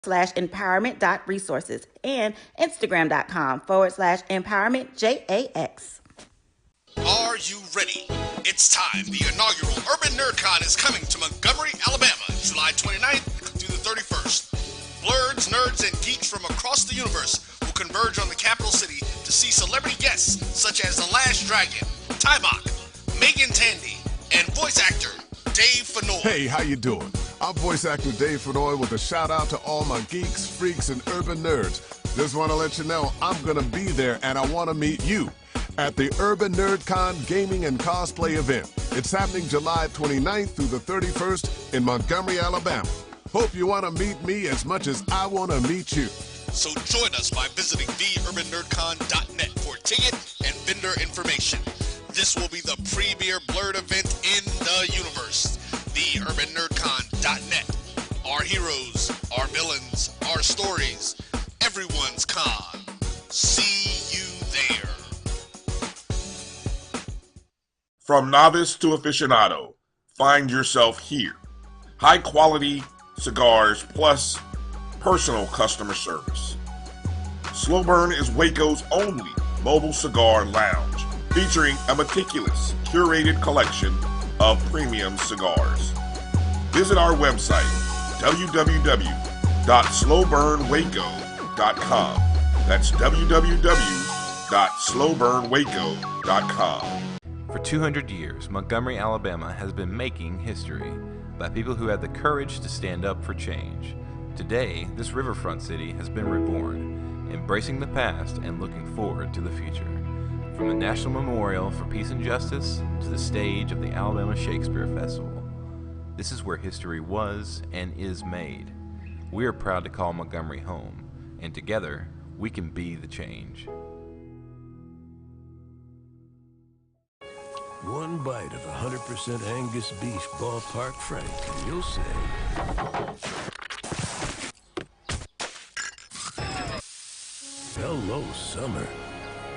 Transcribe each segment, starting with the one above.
empowerment.resources and Instagram.com/empowermentJAX. Are you ready? It's time. The inaugural Urban NerdCon is coming to Montgomery, Alabama, July 29th through the 31st. Blurs, nerds, and geeks from across the universe will converge on the capital city to see celebrity guests such as The Last Dragon, Tybok, Megan Tandy, and voice actor Dave Fennoy. Hey, how you doing? I'm voice actor Dave Fennoy with a shout out to all my geeks, freaks, and urban nerds. Just want to let you know I'm going to be there and I want to meet you at the Urban NerdCon Gaming and Cosplay event. It's happening July 29th through the 31st in Montgomery, Alabama. Hope you want to meet me as much as I want to meet you. So join us by visiting theurbannerdcon.net for ticket and vendor information. This will be the premier blurred event in the universe. Theurbannerdcon.net. Our heroes, our villains, our stories, everyone's con. See you there. From novice to aficionado, find yourself here. High quality cigars plus personal customer service. Slow Burn is Waco's only mobile cigar lounge, featuring a meticulous, curated collection of premium cigars. Visit our website, www.slowburnwaco.com. That's www.slowburnwaco.com. For 200 years, Montgomery, Alabama has been making history by people who had the courage to stand up for change. Today, this riverfront city has been reborn, embracing the past and looking forward to the future. From the National Memorial for Peace and Justice to the stage of the Alabama Shakespeare Festival, this is where history was and is made. We are proud to call Montgomery home, and together, we can be the change. One bite of 100% Angus beef ballpark frank, and you'll say, hello, summer.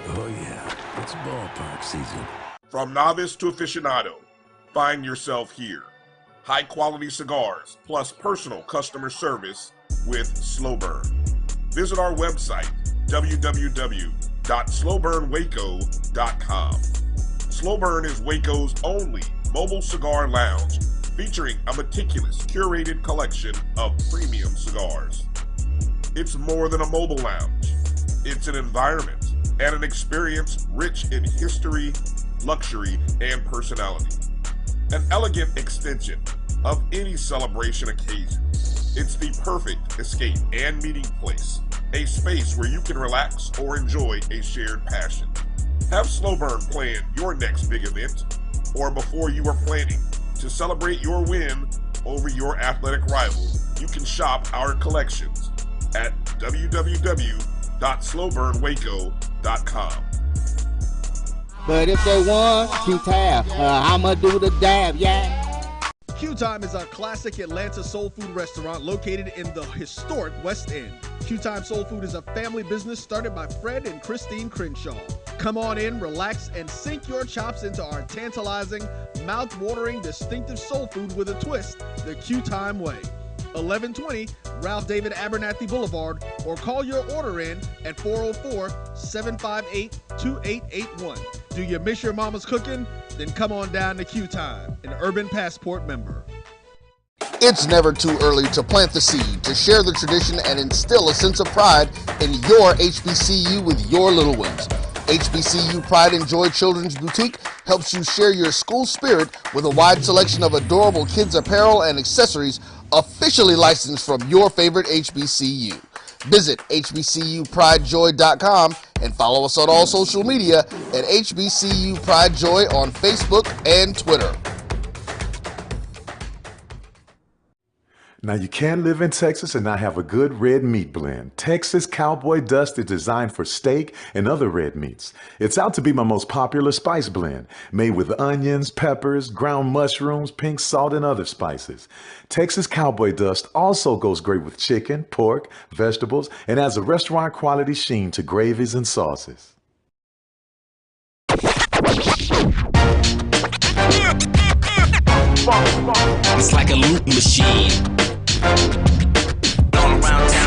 Oh yeah, it's ballpark season. From novice to aficionado, find yourself here. High quality cigars plus personal customer service with Slow Burn. Visit our website, www.slowburnwaco.com. Slow Burn is Waco's only mobile cigar lounge, featuring a meticulous, curated collection of premium cigars. It's more than a mobile lounge. It's an environment and an experience rich in history, luxury, and personality. An elegant extension of any celebration occasion. It's the perfect escape and meeting place, a space where you can relax or enjoy a shared passion. Have Slow Burn plan your next big event, or before you are planning to celebrate your win over your athletic rival, you can shop our collections at www.slowburnwaco.com. But if they want Q-Tab, I'ma do the dab, yeah. Q-Time is a classic Atlanta soul food restaurant located in the historic West End. Q-Time Soul Food is a family business started by Fred and Christine Crenshaw. Come on in, relax, and sink your chops into our tantalizing, mouth-watering, distinctive soul food with a twist, the Q-Time way. 1120 Ralph David Abernathy Boulevard, or call your order in at 404-758-2881. Do you miss your mama's cooking? Then come on down to Q-Time, an Urban Passport member. It's never too early to plant the seed, to share the tradition, and instill a sense of pride in your HBCU with your little ones. HBCU Pride and Joy Children's Boutique helps you share your school spirit with a wide selection of adorable kids' apparel and accessories officially licensed from your favorite HBCU. Visit hbcupridejoy.com and follow us on all social media at HBCU Pride Joy on Facebook and Twitter. Now, you can live in Texas and not have a good red meat blend. Texas Cowboy Dust is designed for steak and other red meats. It's out to be my most popular spice blend, made with onions, peppers, ground mushrooms, pink salt, and other spices. Texas Cowboy Dust also goes great with chicken, pork, vegetables, and adds a restaurant quality sheen to gravies and sauces. It's like a loop machine. All around town.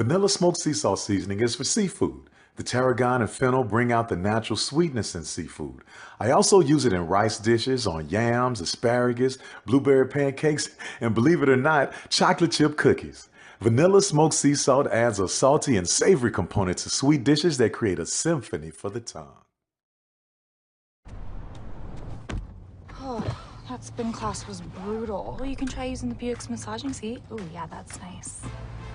Vanilla smoked sea salt seasoning is for seafood. The tarragon and fennel bring out the natural sweetness in seafood. I also use it in rice dishes, on yams, asparagus, blueberry pancakes, and believe it or not, chocolate chip cookies. Vanilla smoked sea salt adds a salty and savory component to sweet dishes that create a symphony for the tongue. Oh, that spin class was brutal. Well, you can try using the Buick's massaging seat. Ooh, yeah, that's nice.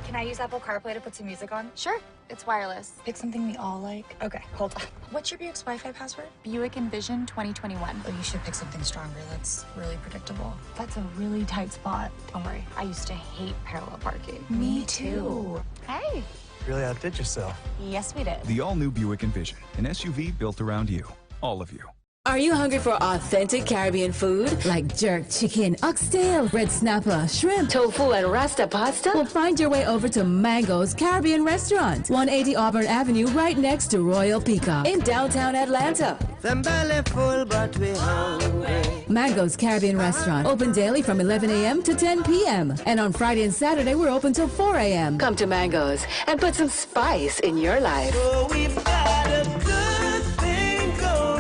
Can I use Apple CarPlay to put some music on? Sure, it's wireless. Pick something we all like. Okay, hold on. What's your Buick's Wi-Fi password? Buick Envision 2021. Oh, you should pick something stronger. That's really predictable. That's a really tight spot. Don't worry, I used to hate parallel parking. Me too. Hey. Really outdid yourself. Yes, we did. The all-new Buick Envision, an SUV built around you. All of you. Are you hungry for authentic Caribbean food like jerk chicken, oxtail, red snapper, shrimp, tofu, and rasta pasta? Well, find your way over to Mango's Caribbean Restaurant, 180 Auburn Avenue, right next to Royal Peacock in downtown Atlanta. Them belly full, but we hungry. Mango's Caribbean Restaurant, open daily from 11 a.m. to 10 p.m. And on Friday and Saturday, we're open till 4 a.m. Come to Mango's and put some spice in your life. Oh, we've got a good thing going.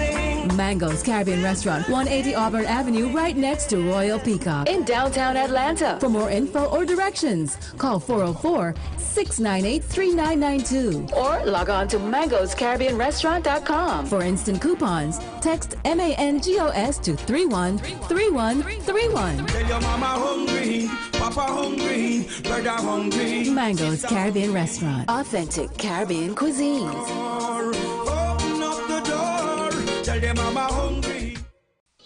Mango's Caribbean Restaurant, 180 Auburn Avenue, right next to Royal Peacock in downtown Atlanta. For more info or directions, call 404-698-3992 or log on to mangoscaribbeanrestaurant.com. For instant coupons, text MANGOS to 313131. Tell your mama hungry, papa hungry, brother hungry. Mango's Caribbean Restaurant, authentic Caribbean cuisines. Open up the door, tell your mama hungry.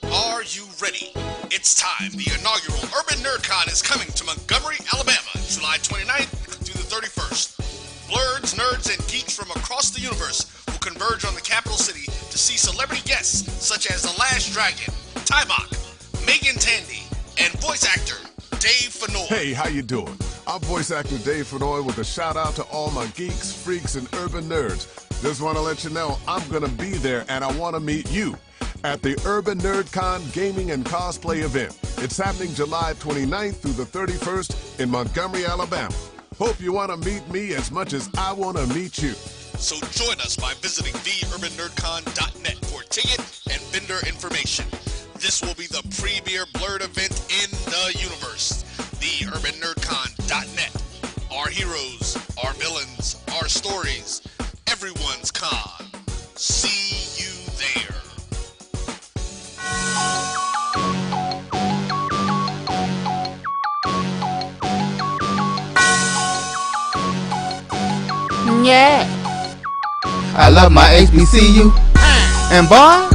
Are you ready? It's time. The inaugural Urban NerdCon is coming to Montgomery, Alabama, July 29th through the 31st. Blurs, nerds, and geeks from across the universe will converge on the capital city to see celebrity guests such as The Last Dragon, Tybach, Megan Tandy, and voice actor Dave Fennoy. Hey, how you doing? I'm voice actor Dave Fennoy with a shout out to all my geeks, freaks, and urban nerds. Just want to let you know I'm going to be there and I want to meet you at the Urban NerdCon Gaming and Cosplay event. It's happening July 29th through the 31st in Montgomery, Alabama. Hope you want to meet me as much as I want to meet you. So join us by visiting theurbannerdcon.net for ticket and vendor information. This will be the premier blurred event in the universe. Theurbannerdcon.net. Our heroes, our villains, our stories, everyone's con. See you there. Yeah. I love my HBCU. And boy,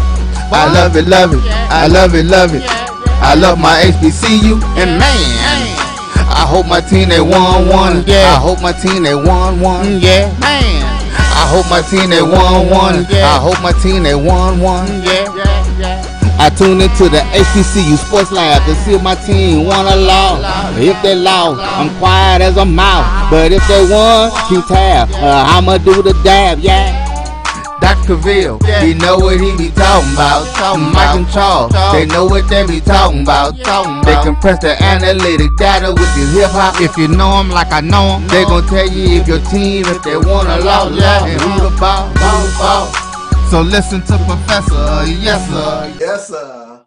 I love it, love it. I love it, love it. I love my HBCU. And man, I hope my team they won. Yeah. I hope my team they won. Yeah. Man, I hope my team they won. I hope my team they won. Yeah. I tune into the HBCU Sports Lab to see if my team won or lost. If they lost, I'm quiet as a mouse. But if they won, keep tab. I'ma do the dab, yeah. Dr. Cavil, he know what he be talking about. Mike and Charles, they know what they be talking about. They compress the analytic data with this hip hop. If you know them like I know them, they gon' tell you if your team, if they won or lost, and who the ball. So listen to Professor, yes sir. Yes sir.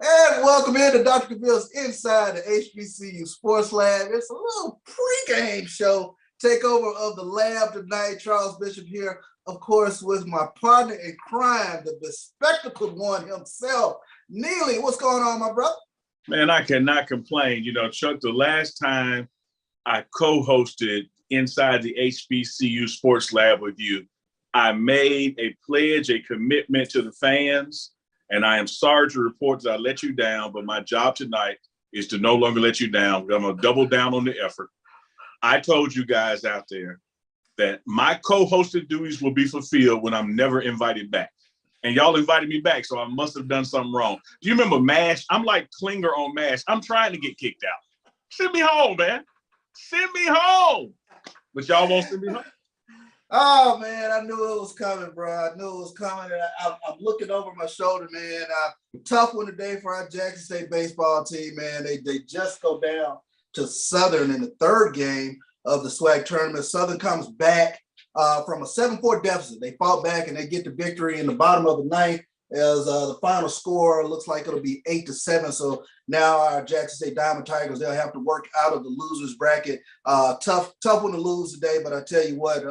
And welcome into Dr. Cavil's Inside the HBCU Sports Lab. It's a little pregame show. Takeover of the lab tonight. Charles Bishop here, of course, with my partner in crime, the bespectacled one himself, Neely. What's going on, my brother? Man, I cannot complain. You know, Chuck, the last time I co-hosted Inside the HBCU Sports Lab with you, I made a pledge, a commitment to the fans, and I am sorry to report that I let you down, but my job tonight is to no longer let you down. I'm going to double down on the effort. I told you guys out there that my co-hosted duties will be fulfilled when I'm never invited back. And y'all invited me back, so I must have done something wrong. Do you remember MASH? I'm like Klinger on MASH. I'm trying to get kicked out. Send me home, man. Send me home. But y'all won't send me home. Oh, man, I knew it was coming, bro. I knew it was coming. And I'm looking over my shoulder, man. Tough one today for our Jackson State baseball team, man. They just go down to Southern in the third game. of the SWAC tournament. Southern comes back from a 7-4 deficit. They fought back and they get the victory in the bottom of the ninth. As the final score looks like it'll be 8-7. So now our Jackson State Diamond Tigers, they'll have to work out of the losers bracket. Tough one to lose today, but I tell you what,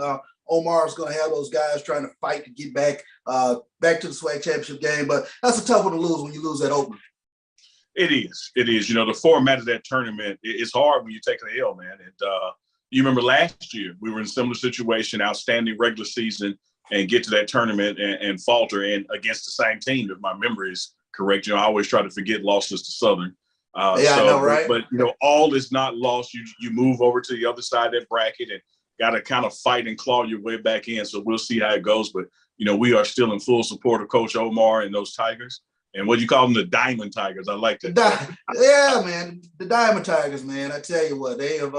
Omar's going to have those guys trying to fight to get back to the SWAC championship game. But that's a tough one to lose when you lose that opener. It is. You know, the format of that tournament, it's hard when you take an L, man. And you remember last year, we were in a similar situation, outstanding regular season, and get to that tournament and falter and against the same team, if my memory is correct. You know, I always try to forget losses to Southern. I know, right? But, you know, all is not lost. You move over to the other side of that bracket and got to kind of fight and claw your way back in. So we'll see how it goes. But, you know, we are still in full support of Coach Omar and those Tigers. And what do you call them? The Diamond Tigers. I like that. Yeah, man. The Diamond Tigers, man. I tell you what, they have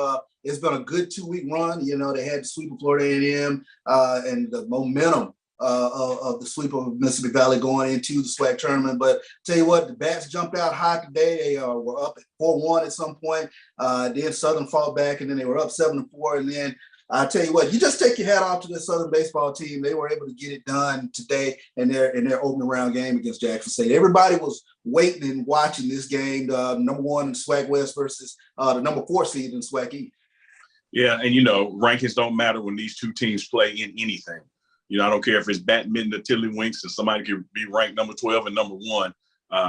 it's been a good 2-week run. You know, they had the sweep of Florida A&M and the momentum of the sweep of Mississippi Valley going into the SWAC tournament. But tell you what, the Bats jumped out hot today. They were up at 4-1 at some point. Then Southern fought back, and then they were up 7-4. And then I tell you what, you just take your hat off to the Southern baseball team. They were able to get it done today in their opening round game against Jackson State. Everybody was waiting and watching this game, number 1 in SWAC West versus the number 4 seed in SWAC East. Yeah, and, you know, rankings don't matter when these two teams play in anything. You know, I don't care if it's badminton or tiddlywinks and somebody can be ranked number 12 and number 1.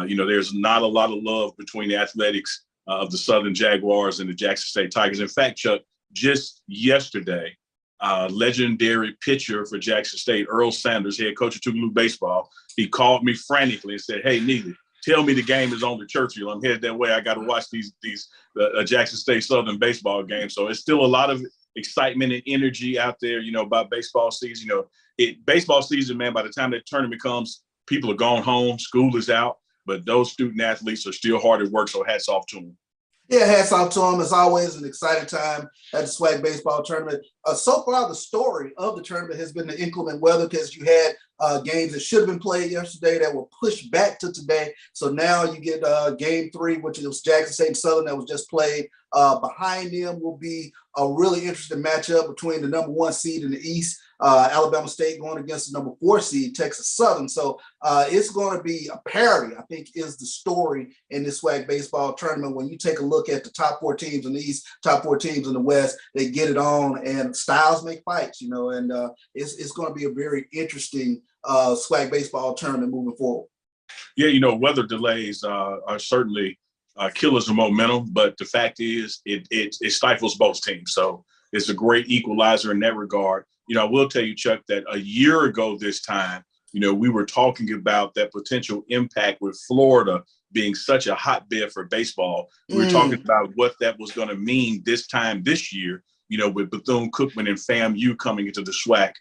You know, there's not a lot of love between the athletics of the Southern Jaguars and the Jackson State Tigers. In fact, Chuck, just yesterday, legendary pitcher for Jackson State, Earl Sanders, head coach of Tougaloo baseball, he called me frantically and said, "Hey, Neely, tell me the game is on to Churchill. I'm headed that way. I got to watch these Jackson State Southern baseball games." So it's still a lot of excitement and energy out there, you know, about baseball season. You know, baseball season, man, by the time that tournament comes, people are gone home, school is out, but those student athletes are still hard at work. So hats off to them. Yeah, hats off to them. It's always an exciting time at the SWAC baseball tournament. So far, the story of the tournament has been the inclement weather, because you had games that should have been played yesterday that were pushed back to today. So now you get game 3, which is Jackson State and Southern, that was just played. Behind them will be a really interesting matchup between the number 1 seed in the East, Alabama State, going against the number 4 seed, Texas Southern. So it's going to be a parity, I think, is the story in this SWAC baseball tournament. When you take a look at the top 4 teams in the East, top 4 teams in the West, they get it on, and styles make fights, you know, and it's going to be a very interesting SWAC baseball tournament moving forward. Yeah, you know, weather delays are certainly killers of momentum, but the fact is it stifles both teams. So it's a great equalizer in that regard. You know, I will tell you, Chuck, that a year ago this time, you know, we were talking about that potential impact with Florida being such a hotbed for baseball. We were talking about what that was going to mean this time this year, you know, with Bethune-Cookman and FAMU coming into the SWAC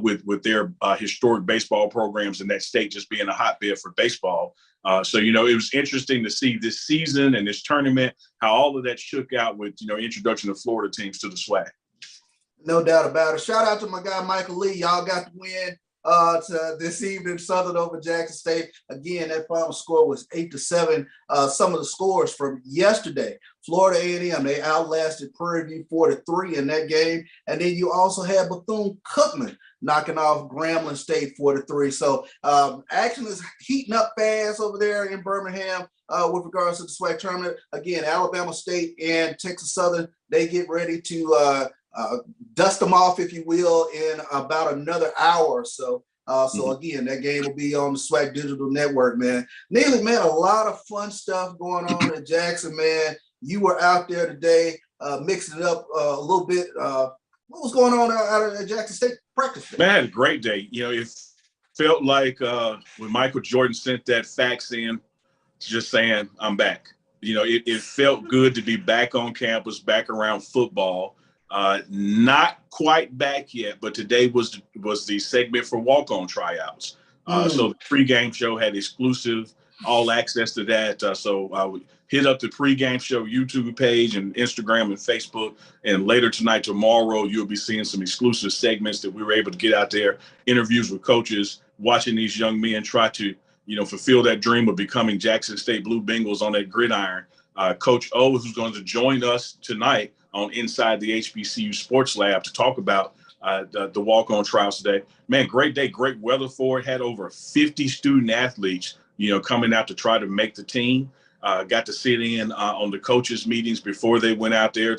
with their historic baseball programs in that state just being a hotbed for baseball. So, you know, it was interesting to see this season and this tournament, how all of that shook out with, you know, introduction of Florida teams to the SWAC. No doubt about it. Shout out to my guy, Michael Lee. Y'all got the win to this evening, Southern over Jackson State. Again, that final score was 8-7. Some of the scores from yesterday, Florida A&M, they outlasted Prairie View 4-3 in that game. And then you also had Bethune-Cookman knocking off Grambling State 4-3. So action is heating up fast over there in Birmingham with regards to the SWAC tournament. Again, Alabama State and Texas Southern, they get ready to dust them off, if you will, in about another hour or so. So again, that game will be on the SWAC Digital Network, man. Neely, man, a lot of fun stuff going on in Jackson, man. You were out there today, mixing it up a little bit. What was going on out at Jackson State practice? Man, I had a great day. You know, it felt like when Michael Jordan sent that fax in, just saying, "I'm back." You know, it felt good to be back on campus, back around football. Not quite back yet, but today was the segment for walk-on tryouts. So the pregame show had exclusive all access to that. So I would hit up the pregame show YouTube page and Instagram and Facebook. And later tonight, tomorrow, you'll be seeing some exclusive segments that we were able to get out there, interviews with coaches, watching these young men try to, you know, fulfill that dream of becoming Jackson State Blue Bengals on that gridiron. Coach O, who's going to join us tonight, on Inside the HBCU Sports Lab to talk about the walk-on trials today. Man, great day, great weather for it. Had over 50 student athletes, coming out to try to make the team. Got to sit in on the coaches' meetings before they went out there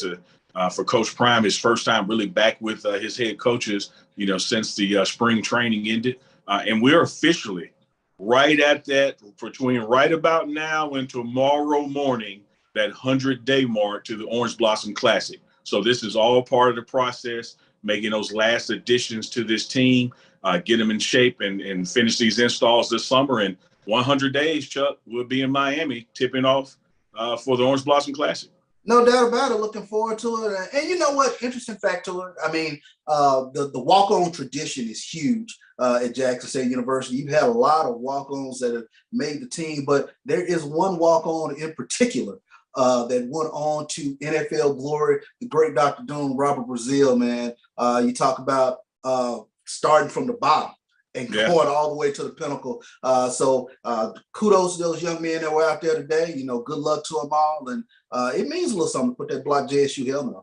for Coach Prime, his first time really back with his head coaches, since the spring training ended. And we're officially right at that, between right about now and tomorrow morning, that 100-day mark to the Orange Blossom Classic. So this is all part of the process, making those last additions to this team, get them in shape and finish these installs this summer. And 100 days, Chuck, we'll be in Miami tipping off for the Orange Blossom Classic. No doubt about it. Looking forward to it. And you know what? Interesting fact to it. I mean, the walk-on tradition is huge at Jackson State University. You've had a lot of walk-ons that have made the team, but there is one walk-on in particular that went on to NFL glory, the great Dr. Doom, Robert Brazile, man. You talk about starting from the bottom and going all the way to the pinnacle. So kudos to those young men that were out there today. Good luck to them all. And it means a little something to put that block JSU helmet on.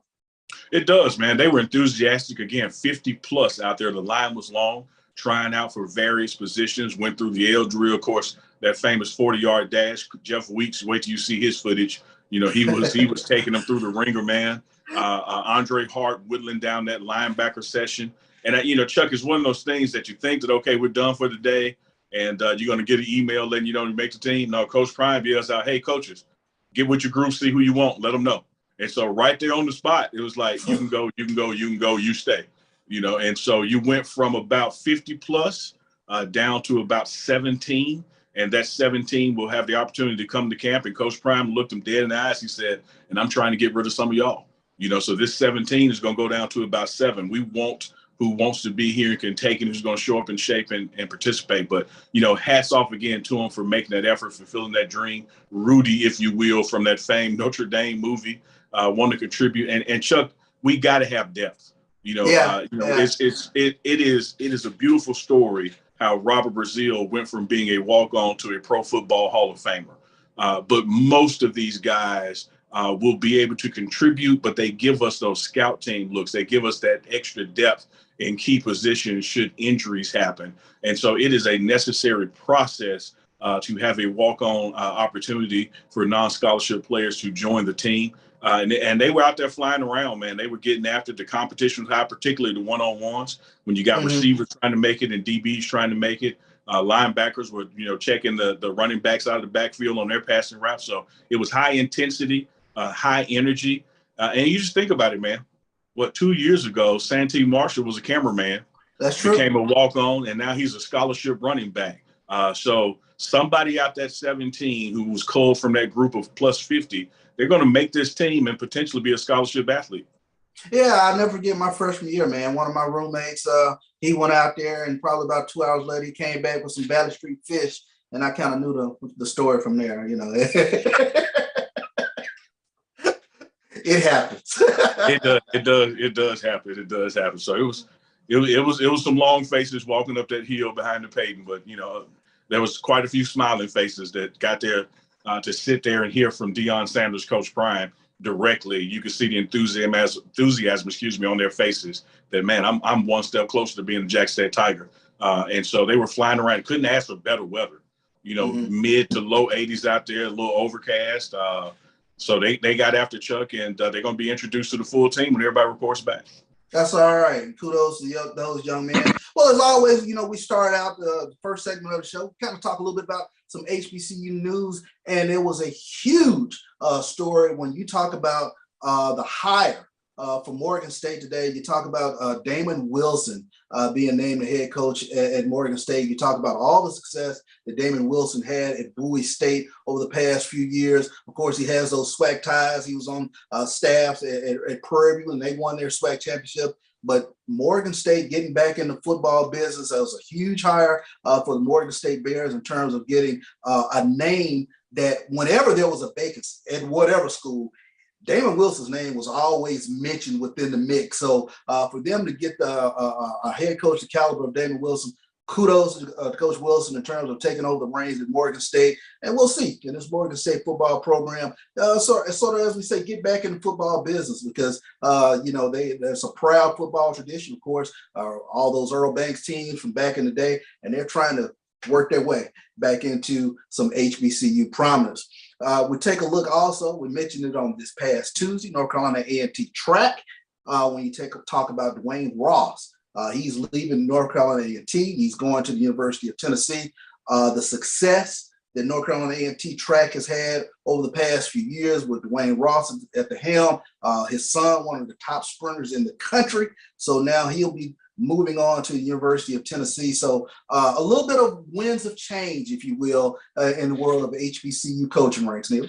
It does, man. They were enthusiastic. Again, 50 plus out there. The line was long, trying out for various positions, went through the L drill, of course, that famous 40-yard dash. Jeff Weeks, wait till you see his footage. He was taking them through the ringer, man. Andre Hart whittling down that linebacker session. And, Chuck, is one of those things that you think that, okay, we're done for the day, and you're going to get an email letting you know you make the team. No, Coach Prime yells out, hey, coaches, get with your group, see who you want, let them know. And so right there on the spot, it was like, you can go, you stay. And so you went from about 50 plus down to about 17. And that 17 will have the opportunity to come to camp. And Coach Prime looked him dead in the eyes. He said, and I'm trying to get rid of some of y'all. So this 17 is going to go down to about 7. We want who wants to be here and can take it, who's going to show up in shape and participate. But, hats off again to him for making that effort, fulfilling that dream. Rudy, if you will, from that famed Notre Dame movie, want to contribute. And Chuck, we got to have depth. It is a beautiful story how Robert Brazile went from being a walk-on to a Pro Football Hall of Famer. But most of these guys will be able to contribute, but they give us those scout team looks. They give us that extra depth in key positions should injuries happen. And so it is a necessary process to have a walk-on opportunity for non-scholarship players to join the team. And they were out there flying around, man. They were getting after the competition was high, particularly the one-on-ones when you got receivers trying to make it and DBs trying to make it. Linebackers were, checking the running backs out of the backfield on their passing routes. So it was high intensity, high energy. And you just think about it, man. 2 years ago, Santee Marshall was a cameraman. That's true. Became a walk-on, and now he's a scholarship running back. So somebody out that 17 who was culled from that group of plus 50, they're going to make this team and potentially be a scholarship athlete. Yeah, I'll never forget my freshman year, man. One of my roommates, he went out there, and probably about 2 hours later, he came back with some Valley Street fish, and I kind of knew the story from there. It happens. It does happen. So it was some long faces walking up that hill behind the Peyton, but there was quite a few smiling faces that got there to sit there and hear from Deion Sanders, Coach Prime, directly. You could see the enthusiasm, on their faces that, man, I'm one step closer to being a Jackson State Tiger. And so they were flying around. Couldn't ask for better weather. Mid to low 80s out there, a little overcast. So they got after Chuck, and they're going to be introduced to the full team when everybody reports back. That's all right. Kudos to those young men. Well, as always, we start out the first segment of the show, kind of talk a little bit about some HBCU news, and it was a huge story when you talk about the hire for Morgan State today. You talk about Damon Wilson being named the head coach at Morgan State. You talk about all the success that Damon Wilson had at Bowie State over the past few years. Of course, he has those SWAC ties. He was on staff at Prairie View, and they won their SWAC championship. But Morgan State getting back in the football business, that was a huge hire for the Morgan State Bears in terms of getting a name that whenever there was a vacancy at whatever school, Damon Wilson's name was always mentioned within the mix. So for them to get a head coach the caliber of Damon Wilson, kudos to Coach Wilson in terms of taking over the reins at Morgan State. And we'll see in this Morgan State football program, sort of, as we say, get back in the football business because, there's a proud football tradition, of course, all those Earl Banks teams from back in the day, and they're trying to work their way back into some HBCU prominence. We take a look also, we mentioned it on this past Tuesday, North Carolina A&T track, when you talk about Dwayne Ross. He's leaving North Carolina A&T. He's going to the University of Tennessee. The success that North Carolina A&T track has had over the past few years with Dwayne Ross at the helm, his son, one of the top sprinters in the country. So now he'll be moving on to the University of Tennessee. So a little bit of winds of change, if you will, in the world of HBCU coaching ranks, Neil.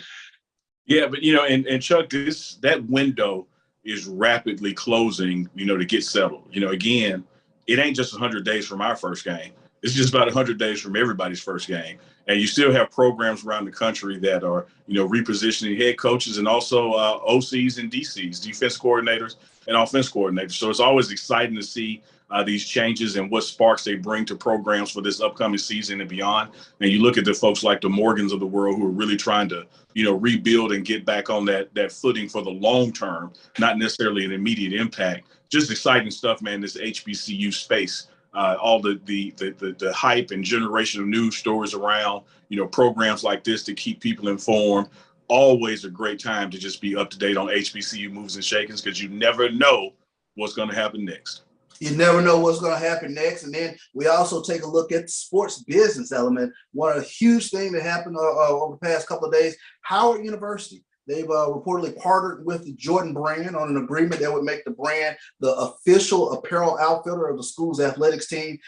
Yeah, but, and Chuck, that window is rapidly closing, to get settled. Again, it ain't just 100 days from our first game. It's just about 100 days from everybody's first game. And you still have programs around the country that are, repositioning head coaches and also OCs and DCs, defense coordinators and offense coordinators. So it's always exciting to see these changes and what sparks they bring to programs for this upcoming season and beyond. And you look at the folks like the Morgans of the world who are really trying to, rebuild and get back on that footing for the long term, not necessarily an immediate impact. Just exciting stuff, man, this HBCU space. All the hype and generation of news stories around, programs like this to keep people informed. Always a great time to just be up to date on HBCU moves and shakings because you never know what's going to happen next. You never know what's going to happen next. And then we also take a look at the sports business element. One huge thing that happened over the past couple of days, Howard University. They've reportedly partnered with the Jordan brand on an agreement that would make the brand the official apparel outfitter of the school's athletics team.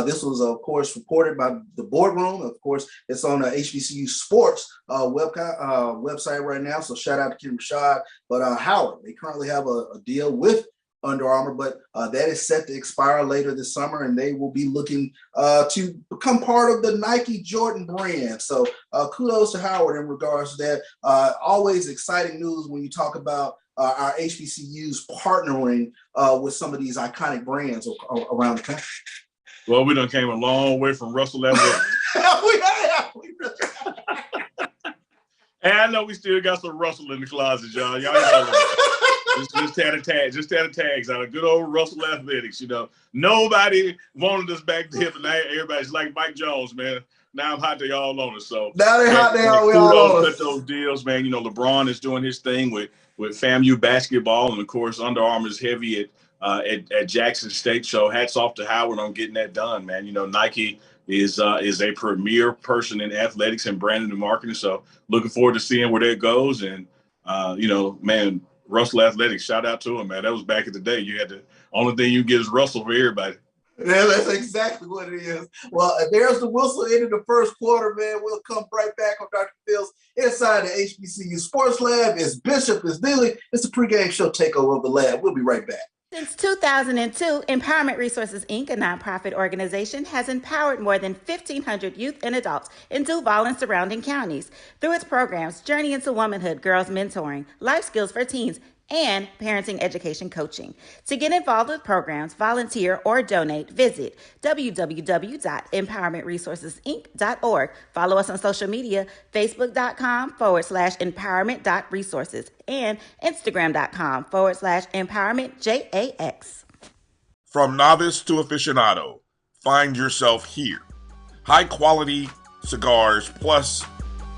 This was, of course, reported by the boardroom. Of course, it's on the HBCU Sports website right now. So shout out to Kim Rashad. But Howard, they currently have a deal with Under Armour, but that is set to expire later this summer, and they will be looking to become part of the Nike Jordan brand. So kudos to Howard in regards to that. Always exciting news when you talk about our HBCUs partnering with some of these iconic brands around the country. Well, we done came a long way from Russell Athletic. And I know we still got some Russell in the closet, y'all. Y'all know just had a tags out of good old Russell Athletics. Nobody wanted us back then, but now everybody's like Mike Jones, man. Now I'm hot, they all on us. So now they hot, they all on us. Those deals, man. LeBron is doing his thing with FAMU basketball, and of course Under Armour is heavy at Jackson State. So hats off to Howard on getting that done, man. Nike is a premier person in athletics and branding and marketing. So looking forward to seeing where that goes. And man, Russell Athletics, shout out to him, man. That was back in the day. You had the only thing you get is Russell for everybody. Yeah, that's exactly what it is. Well, there's the whistle into the first quarter, man. We'll come right back on Dr. Phil's inside the HBCU Sports Lab. It's Bishop, it's Neely. It's the pregame show takeover of the lab. We'll be right back. Since 2002, Empowerment Resources, Inc., a nonprofit organization, has empowered more than 1,500 youth and adults in Duval and surrounding counties. Through its programs, Journey into Womanhood, Girls Mentoring, Life Skills for Teens, and parenting education coaching. To get involved with programs, volunteer, or donate, visit www.empowermentresourcesinc.org. Follow us on social media, facebook.com/empowerment.resources and instagram.com/empowermentjax. From novice to aficionado, find yourself here. High quality cigars plus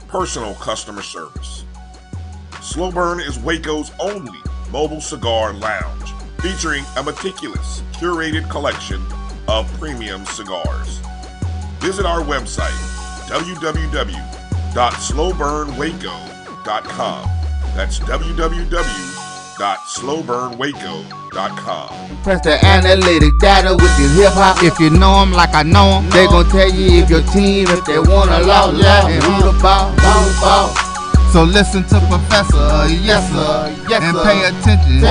personal customer service. Slow Burn is Waco's only mobile cigar lounge, featuring a meticulous, curated collection of premium cigars. Visit our website, www.slowburnwaco.com. That's www.slowburnwaco.com. Press the analytic data with your hip hop. If you know them like I know them, they gon' tell you if your team, if they want a law, and who the ball. So listen to Professor, yes sir, and pay attention.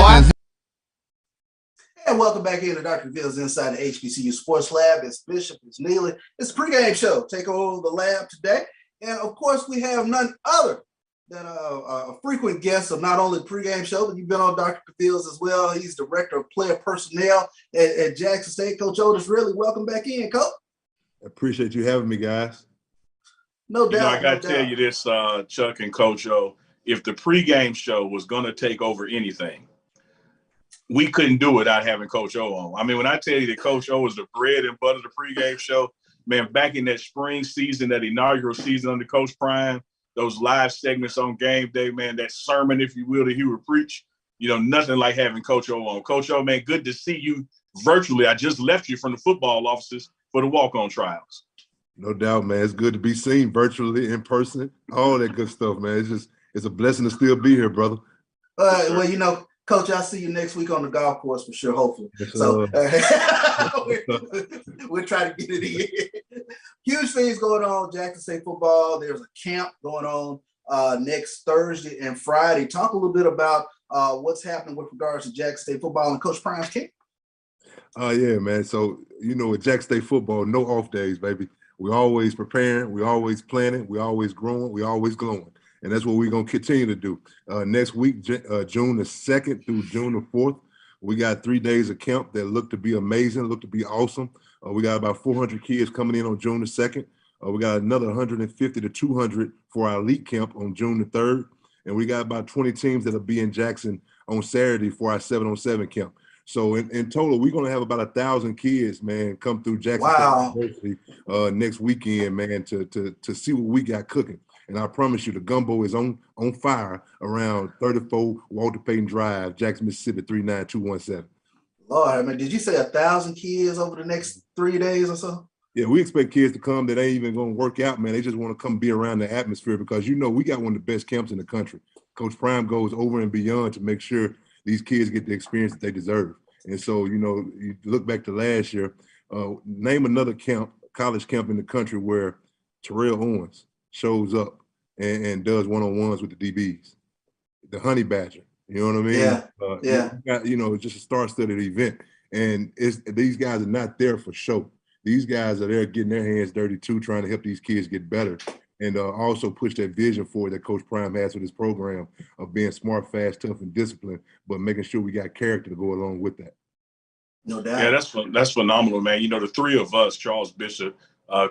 And welcome back into Dr. Phil's inside the HBCU Sports Lab. It's Bishop, it's Neely. It's a pregame show. Take over the lab today. And of course, we have none other than a frequent guest of not only the pregame show, but you've been on Dr. Phil's as well. He's director of player personnel at Jackson State. Coach Otis, really welcome back in, Coach. Appreciate you having me, guys. No doubt. I got to tell you this, Chuck and Coach O, if the pregame show was going to take over anything, we couldn't do it without having Coach O on. I mean, when I tell you that Coach O is the bread and butter of the pregame show, man, back in that spring season, that inaugural season under Coach Prime, those live segments on game day, man, that sermon, if you will, that he would preach, nothing like having Coach O on. Coach O, man, good to see you virtually. I just left you from the football offices for the walk-on trials. No doubt, man. It's good to be seen virtually, in person, all that good stuff, man. It's a blessing to still be here, brother. Well, Coach, I'll see you next week on the golf course for sure, hopefully. Yes, so we'll try to get it in. Huge things going on, Jackson State football. There's a camp going on next Thursday and Friday. Talk a little bit about what's happening with regards to Jackson State football and Coach Prime's camp. Yeah, man. So, with Jackson State football, no off days, baby. We're always preparing. We're always planning. We're always growing. We're always glowing. And that's what we're going to continue to do. Next week, June the 2nd through June the 4th, we got 3 days of camp that look to be amazing, look to be awesome. We got about 400 kids coming in on June the 2nd. We got another 150 to 200 for our elite camp on June the 3rd. And we got about 20 teams that'll be in Jackson on Saturday for our 7-on-7 camp. So in total, we're going to have about 1,000 kids, man, come through Jackson State University next weekend, man, to see what we got cooking. And I promise you, the gumbo is on fire around 34 Walter Payton Drive, Jackson, Mississippi, 39217. Lord, I mean, did you say 1,000 kids over the next 3 days or so? Yeah, we expect kids to come that ain't even going to work out, man. They just want to come be around the atmosphere because, we got one of the best camps in the country. Coach Prime goes over and beyond to make sure these kids get the experience that they deserve. And so, you look back to last year, name another college camp in the country where Terrell Owens shows up and does one-on-ones with the DBs. The Honey Badger, you know what I mean? Yeah. It's just a star-studded event. And these guys are not there for show. These guys are there getting their hands dirty too, trying to help these kids get better. And also push that vision forward that Coach Prime has with his program of being smart, fast, tough, and disciplined, but making sure we got character to go along with that. No doubt. Yeah, that's phenomenal, man. The three of us, Charles Bishop,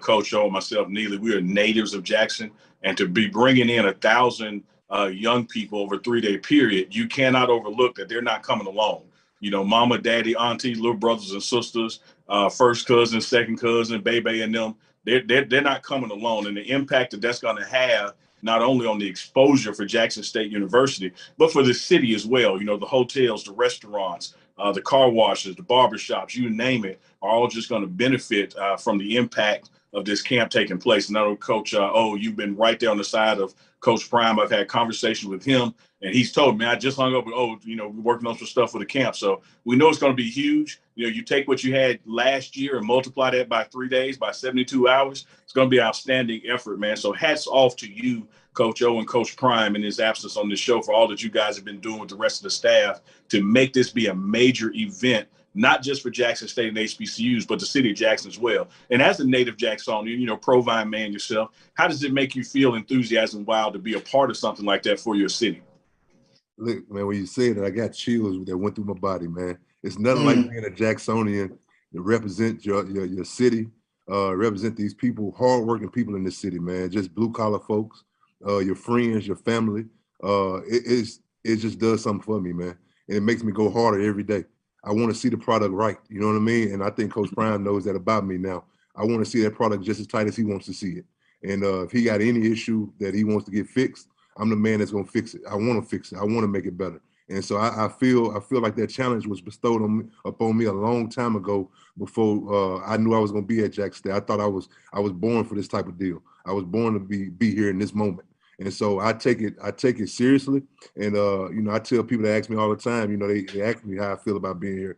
Coach O, myself, Neely, we are natives of Jackson. And to be bringing in 1,000 young people over a 3-day period, you cannot overlook that they're not coming alone. Mama, daddy, aunties, little brothers and sisters, first cousin, second cousin, baby, and them. They're not coming alone, and the impact that that's going to have not only on the exposure for Jackson State University, but for the city as well. The hotels, the restaurants, the car washes, the barbershops, you name it, are all just going to benefit from the impact of this camp taking place. And I know, Coach you've been right there on the side of Coach Prime. I've had conversations with him, and he's told me, I just hung up with, we're working on some stuff for the camp. So we know it's going to be huge. You take what you had last year and multiply that by 3 days, by 72 hours. It's going to be an outstanding effort, man. So hats off to you, Coach O and Coach Prime, in his absence on this show, for all that you guys have been doing with the rest of the staff to make this be a major event, not just for Jackson State and HBCUs, but the city of Jackson as well. And as a native Jacksonian, Provine man yourself, how does it make you feel enthusiasm wild to be a part of something like that for your city? Look, man, when you say that, I got chills that went through my body, man. It's nothing like being a Jacksonian to represent your city, represent these people, hardworking people in this city, man. Just blue collar folks, your friends, your family. It just does something for me, man. And it makes me go harder every day. I want to see the product right. You know what I mean? And I think Coach Prime knows that about me now. I want to see that product just as tight as he wants to see it. And if he got any issue that he wants to get fixed, I'm the man that's going to fix it. I want to fix it. I want to make it better. And so I feel like that challenge was bestowed upon me a long time ago before I knew I was going to be at Jackson State. I thought I was born for this type of deal. I was born to be here in this moment. And so I take it seriously. And, I tell people that ask me all the time, they ask me how I feel about being here.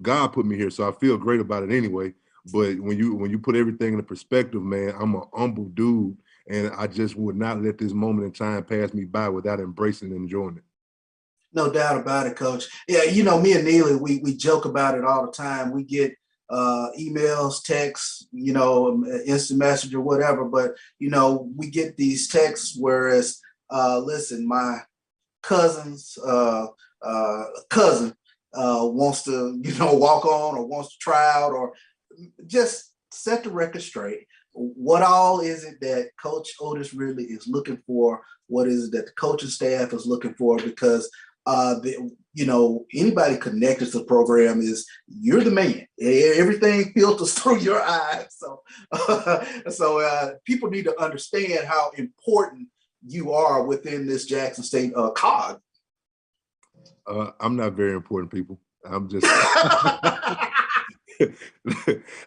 God put me here, so I feel great about it anyway. But when you put everything in perspective, man, I'm a humble dude. And I just would not let this moment in time pass me by without embracing and enjoying it. No doubt about it, Coach. Yeah, me and Neely, we joke about it all the time. We get emails, texts, instant message or whatever. But, we get these texts where it's, listen, my cousin's cousin wants to, walk on or wants to try out or just set the record straight. What all is it that Coach Otis really is looking for? What is it that the coaching staff is looking for? Because anybody connected to the program is you're the man. Everything filters through your eyes. So people need to understand how important you are within this Jackson State cog. I'm not very important, people. I'm just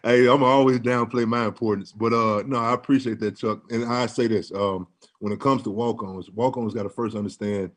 hey, I'm always downplay my importance, but no, I appreciate that, Chuck. And I say this: when it comes to walk-ons got to first understand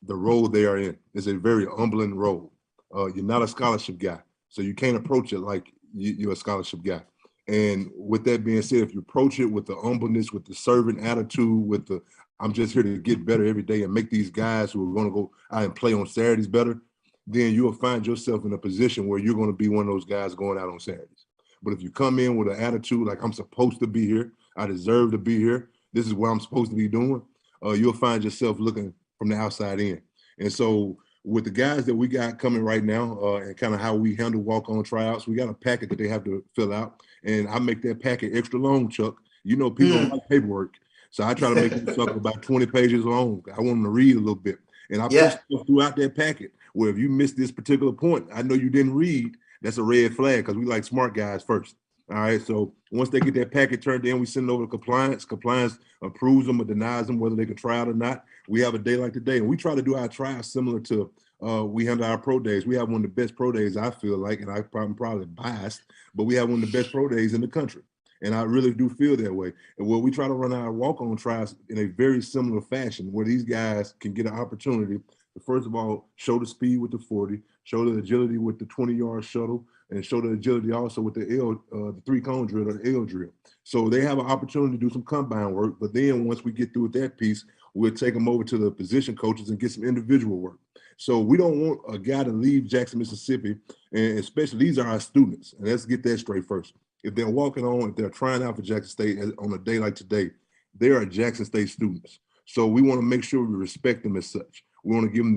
the role they are in. It's a very humbling role. You're not a scholarship guy, so you can't approach it like you're a scholarship guy. And with that being said, if you approach it with the humbleness, with the servant attitude, with the I'm just here to get better every day and make these guys who are going to go out and play on Saturdays better, then you'll find yourself in a position where you're going to be one of those guys going out on Saturdays. But if you come in with an attitude like I'm supposed to be here, I deserve to be here, this is what I'm supposed to be doing, you'll find yourself looking from the outside in. And so with the guys that we got coming right now and kind of how we handle walk-on tryouts, we got a packet that they have to fill out. And I make that packet extra long, Chuck. You know, people don't like paperwork. So I try to make it something about 20 pages long. I want them to read a little bit. And I put stuff throughout that packet where if you missed this particular point, I know you didn't read, that's a red flag because we like smart guys first. All right, so once they get that packet turned in, we send it over to compliance. Compliance approves them or denies them whether they can try out or not. We have a day like today, and we try to do our trials similar to we handle our pro days. We have one of the best pro days, I feel like, and I'm probably biased, but we have one of the best pro days in the country. And I really do feel that way. And where we try to run our walk-on trials in a very similar fashion where these guys can get an opportunity to, first of all, show the speed with the 40, show the agility with the 20-yard shuttle, and show the agility also with the the 3-cone drill or the L drill. So they have an opportunity to do some combine work, but then once we get through with that piece, we'll take them over to the position coaches and get some individual work. So we don't want a guy to leave Jackson, Mississippi, and especially these are our students, and let's get that straight first. If they're walking on, if they're trying out for Jackson State on a day like today, they are Jackson State students. So we want to make sure we respect them as such. We want to give them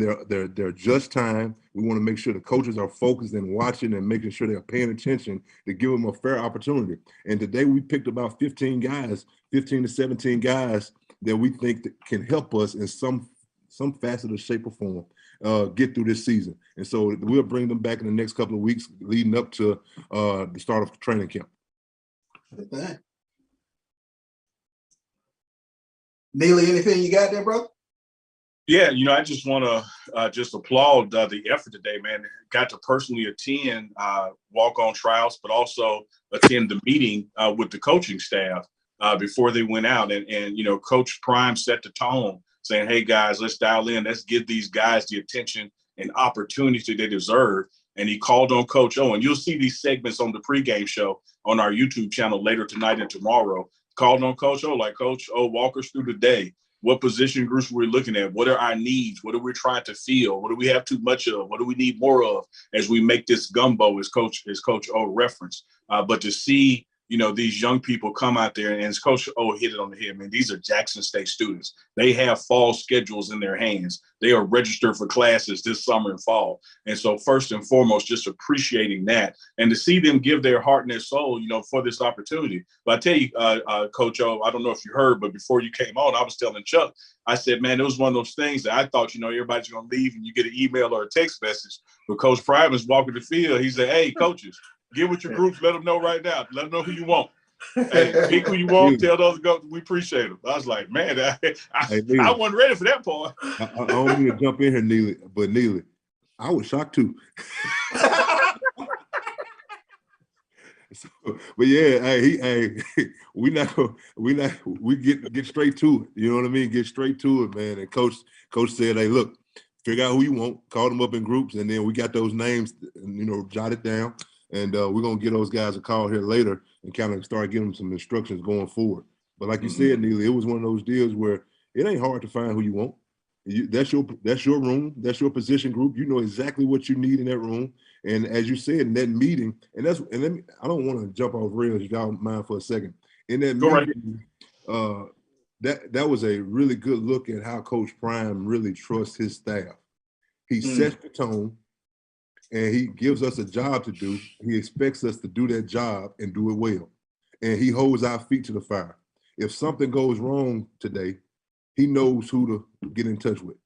their just time. We want to make sure the coaches are focused and watching and making sure they're paying attention to give them a fair opportunity. And today we picked about 15 to 17 guys that we think that can help us in some facet or shape or form get through this season. And so we'll bring them back in the next couple of weeks leading up to the start of training camp. Neely, anything you got there, bro? Yeah, I just want to just applaud the effort today, man. Got to personally attend walk-on trials, but also attend the meeting with the coaching staff before they went out. And Coach Prime set the tone saying, hey, guys, let's dial in. Let's give these guys the attention and opportunity they deserve. And he called on Coach O. And you'll see these segments on the pregame show on our YouTube channel later tonight and tomorrow. Called on Coach O, like, Coach O, walk us through the day. What position groups we're looking at? What are our needs? What are we trying to fill? What do we have too much of? What do we need more of as we make this gumbo, as Coach O referenced? But to see, these young people come out there, and as Coach O hit it on the head, man, these are Jackson State students. They have fall schedules in their hands. They are registered for classes this summer and fall. And so first and foremost, just appreciating that and to see them give their heart and their soul, for this opportunity. But I tell you, Coach O, I don't know if you heard, but before you came on, I was telling Chuck, I said, man, it was one of those things that I thought, everybody's going to leave and you get an email or a text message. But Coach Prime is walking the field. He said, hey, coaches, get with your groups. Let them know right now. Let them know who you want. Hey, pick who you want. Tell those go. We appreciate them. I was like, man, I wasn't ready for that part. I don't mean to jump in here, Neely, but Neely, I was shocked too. But yeah, we get straight to it. You know what I mean? Get straight to it, man. And coach said, hey, look, figure out who you want, call them up in groups, and then we got those names, jot it down. And we're going to give those guys a call here later and kind of start giving them some instructions going forward. But like you said, Neely, it was one of those deals where it ain't hard to find who you want. That's your room. That's your position group. You know exactly what you need in that room. And as you said in that meeting, I don't want to jump off rails if y'all mind for a second. In that meeting, that was a really good look at how Coach Prime really trusts his staff. He sets the tone. And he gives us a job to do. He expects us to do that job and do it well. and he holds our feet to the fire. If something goes wrong today, he knows who to get in touch with.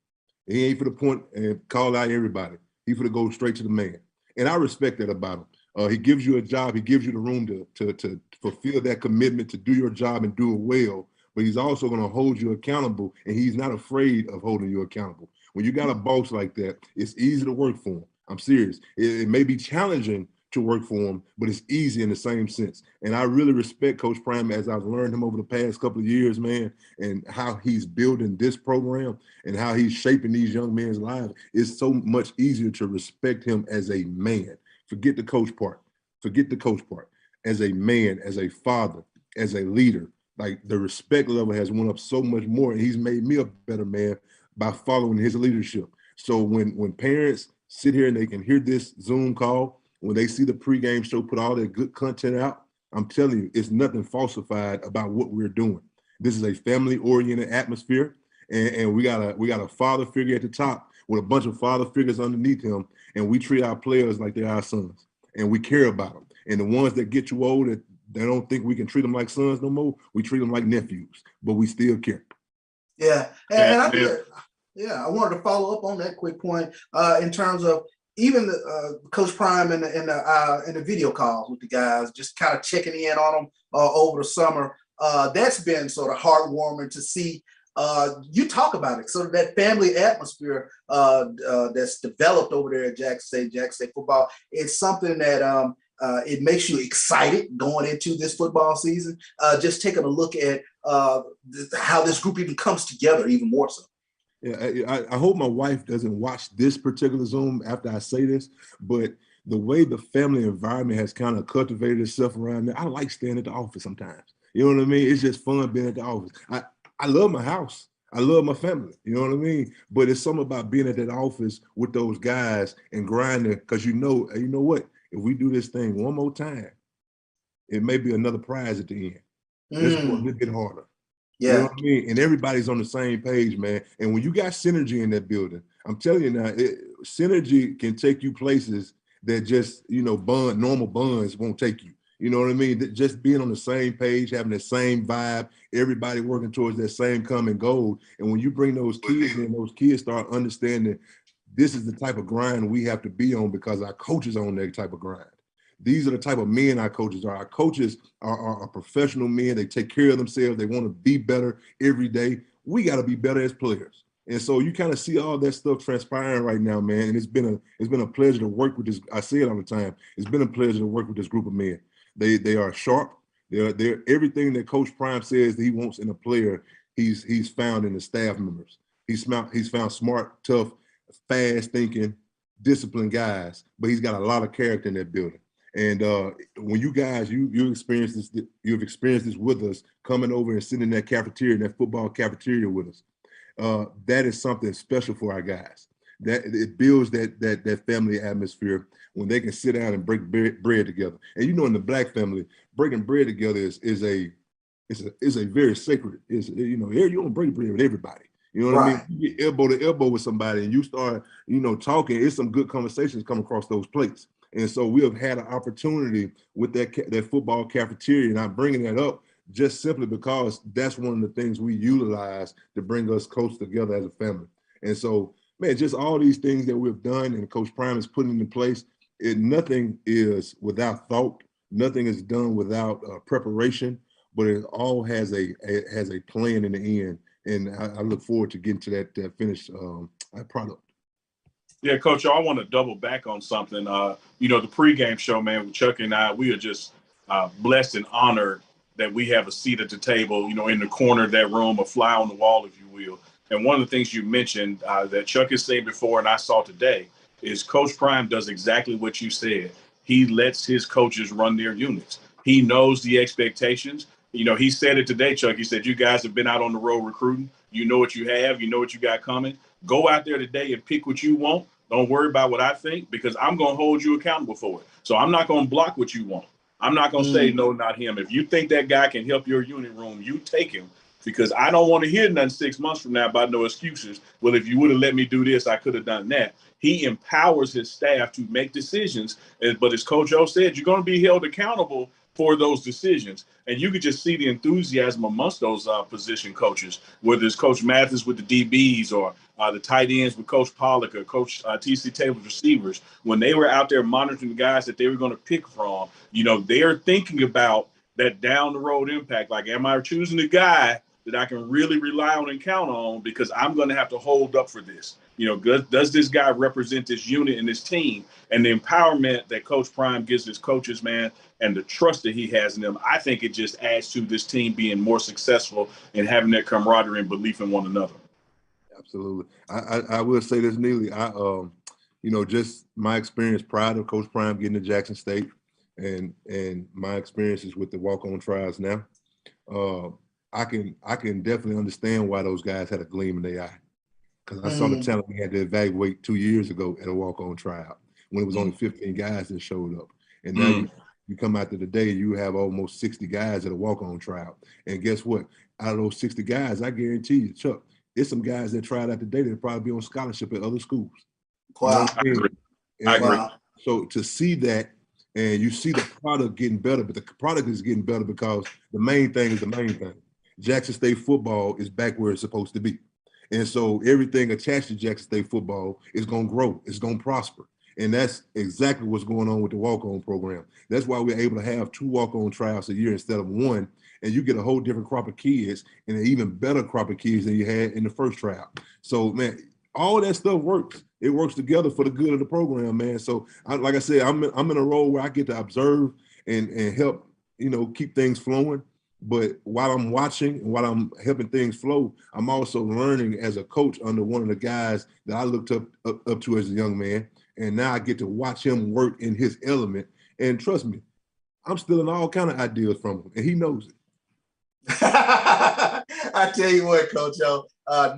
He ain't for the point and call out everybody. He for to go straight to the man. And I respect that about him. He gives you a job. He gives you the room to fulfill that commitment to do your job and do it well. But he's also going to hold you accountable, and he's not afraid of holding you accountable. When you got a boss like that, it's easy to work for him. I'm serious. It may be challenging to work for him, but it's easy in the same sense. And I really respect Coach Prime as I've learned him over the past couple of years, man, and how he's building this program and how he's shaping these young men's lives. It's so much easier to respect him as a man. Forget the coach part. Forget the coach part. As a man, as a father, as a leader, like the respect level has went up so much more, and he's made me a better man by following his leadership. So when parents sit here and they can hear this Zoom call, when they see the pregame show put all that good content out, I'm telling you, it's nothing falsified about what we're doing. This is a family-oriented atmosphere, and we got a father figure at the top with a bunch of father figures underneath him, and we treat our players like they're our sons, and we care about them. And the ones that get you old, that they don't think we can treat them like sons no more, we treat them like nephews, but we still care. Yeah, and I wanted to follow up on that quick point in terms of even the Coach Prime and the video calls with the guys, just kind of checking in on them over the summer. That's been sort of heartwarming to see. You talk about it, sort of that family atmosphere that's developed over there at Jackson State football. It's something that it makes you excited going into this football season. Just taking a look at how this group even comes together even more so. Yeah, I hope my wife doesn't watch this particular Zoom after I say this, but the way the family environment has kind of cultivated itself around there, I like staying at the office sometimes. You know what I mean? It's just fun being at the office. I love my house. I love my family. You know what I mean? But it's something about being at that office with those guys and grinding, because you know what? If we do this thing one more time, it may be another prize at the end. Let's go a little bit harder. Yeah. You know what I mean? And everybody's on the same page, man. And when you got synergy in that building, I'm telling you now, synergy can take you places that just, normal bonds won't take you. You know what I mean? Just being on the same page, having the same vibe, everybody working towards that same common goal. And when you bring those kids in, those kids start understanding this is the type of grind we have to be on because our coaches are on that type of grind. These are the type of men our coaches are. Our coaches are professional men. They take care of themselves. They want to be better every day. We got to be better as players. And so you kind of see all that stuff transpiring right now, man. And it's been a pleasure to work with this. I say it all the time. It's been a pleasure to work with this group of men. They are sharp. They're everything that Coach Prime says that he wants in a player. He's found in the staff members. He's found smart, tough, fast thinking, disciplined guys. But he's got a lot of character in that building. And when you guys, you've experienced this with us, coming over and sitting in that cafeteria, in that football cafeteria with us. That is something special for our guys. That it builds that family atmosphere when they can sit down and break bread together. And in the Black family, breaking bread together is a very sacred. You don't break bread with everybody. You know what I mean? You get elbow to elbow with somebody and you start, talking. It's some good conversations come across those plates. And so we have had an opportunity with that football cafeteria, and I'm bringing that up just simply because that's one of the things we utilize to bring us close together as a family. And so, man, just all these things that we've done and Coach Prime is putting into place, nothing is without thought. Nothing is done without preparation, but it all has a plan in the end. And I look forward to getting to that finished product. Yeah, Coach, I want to double back on something. The pregame show, man, with Chuck and I, we are just blessed and honored that we have a seat at the table, in the corner of that room, a fly on the wall, if you will. And one of the things you mentioned that Chuck has seen before and I saw today is Coach Prime does exactly what you said. He lets his coaches run their units. He knows the expectations. He said it today, Chuck. He said, you guys have been out on the road recruiting. You know what you have. You know what you got coming. Go out there today and pick what you want. Don't worry about what I think, because I'm going to hold you accountable for it. So I'm not going to block what you want. I'm not going to say, no, not him. If you think that guy can help your unit room, you take him, because I don't want to hear nothing 6 months from now about no excuses. Well, if you would have let me do this, I could have done that. He empowers his staff to make decisions. But as Coach O said, you're going to be held accountable for those decisions. And you could just see the enthusiasm amongst those position coaches, whether it's Coach Mathis with the DBs or the tight ends with Coach Pollock or Coach T.C. Taylor's receivers. When they were out there monitoring the guys that they were going to pick from, they're thinking about that down the road impact. Like, am I choosing a guy that I can really rely on and count on because I'm going to have to hold up for this? Does this guy represent this unit and this team? And the empowerment that Coach Prime gives his coaches, man, and the trust that he has in them, I think it just adds to this team being more successful and having that camaraderie and belief in one another. Absolutely. I will say this, Neely. Just my experience prior to Coach Prime getting to Jackson State and my experiences with the walk-on trials now, I can definitely understand why those guys had a gleam in their eye. Because I saw the talent we had to evaluate 2 years ago at a walk-on tryout when it was only 15 guys that showed up. And now you come out to the day, you have almost 60 guys at a walk-on tryout. And guess what? Out of those 60 guys, I guarantee you, Chuck, there's some guys that tried out today that probably be on scholarship at other schools. Wow. I agree. So to see that, and you see the product getting better, but the product is getting better because the main thing is the main thing. Jackson State football is back where it's supposed to be. And so everything attached to Jackson State football is going to grow. It's going to prosper. And that's exactly what's going on with the walk-on program. That's why we're able to have 2 walk-on tryouts a year instead of 1. And you get a whole different crop of kids and an even better crop of kids than you had in the first tryout. So, man, all that stuff works. It works together for the good of the program, man. So, like I said, I'm in a role where I get to observe and help, keep things flowing. But while I'm watching and while I'm helping things flow, I'm also learning as a coach under one of the guys that I looked up to as a young man. And now I get to watch him work in his element. And trust me, I'm stealing all kind of ideas from him, and he knows it. I tell you what, Coach,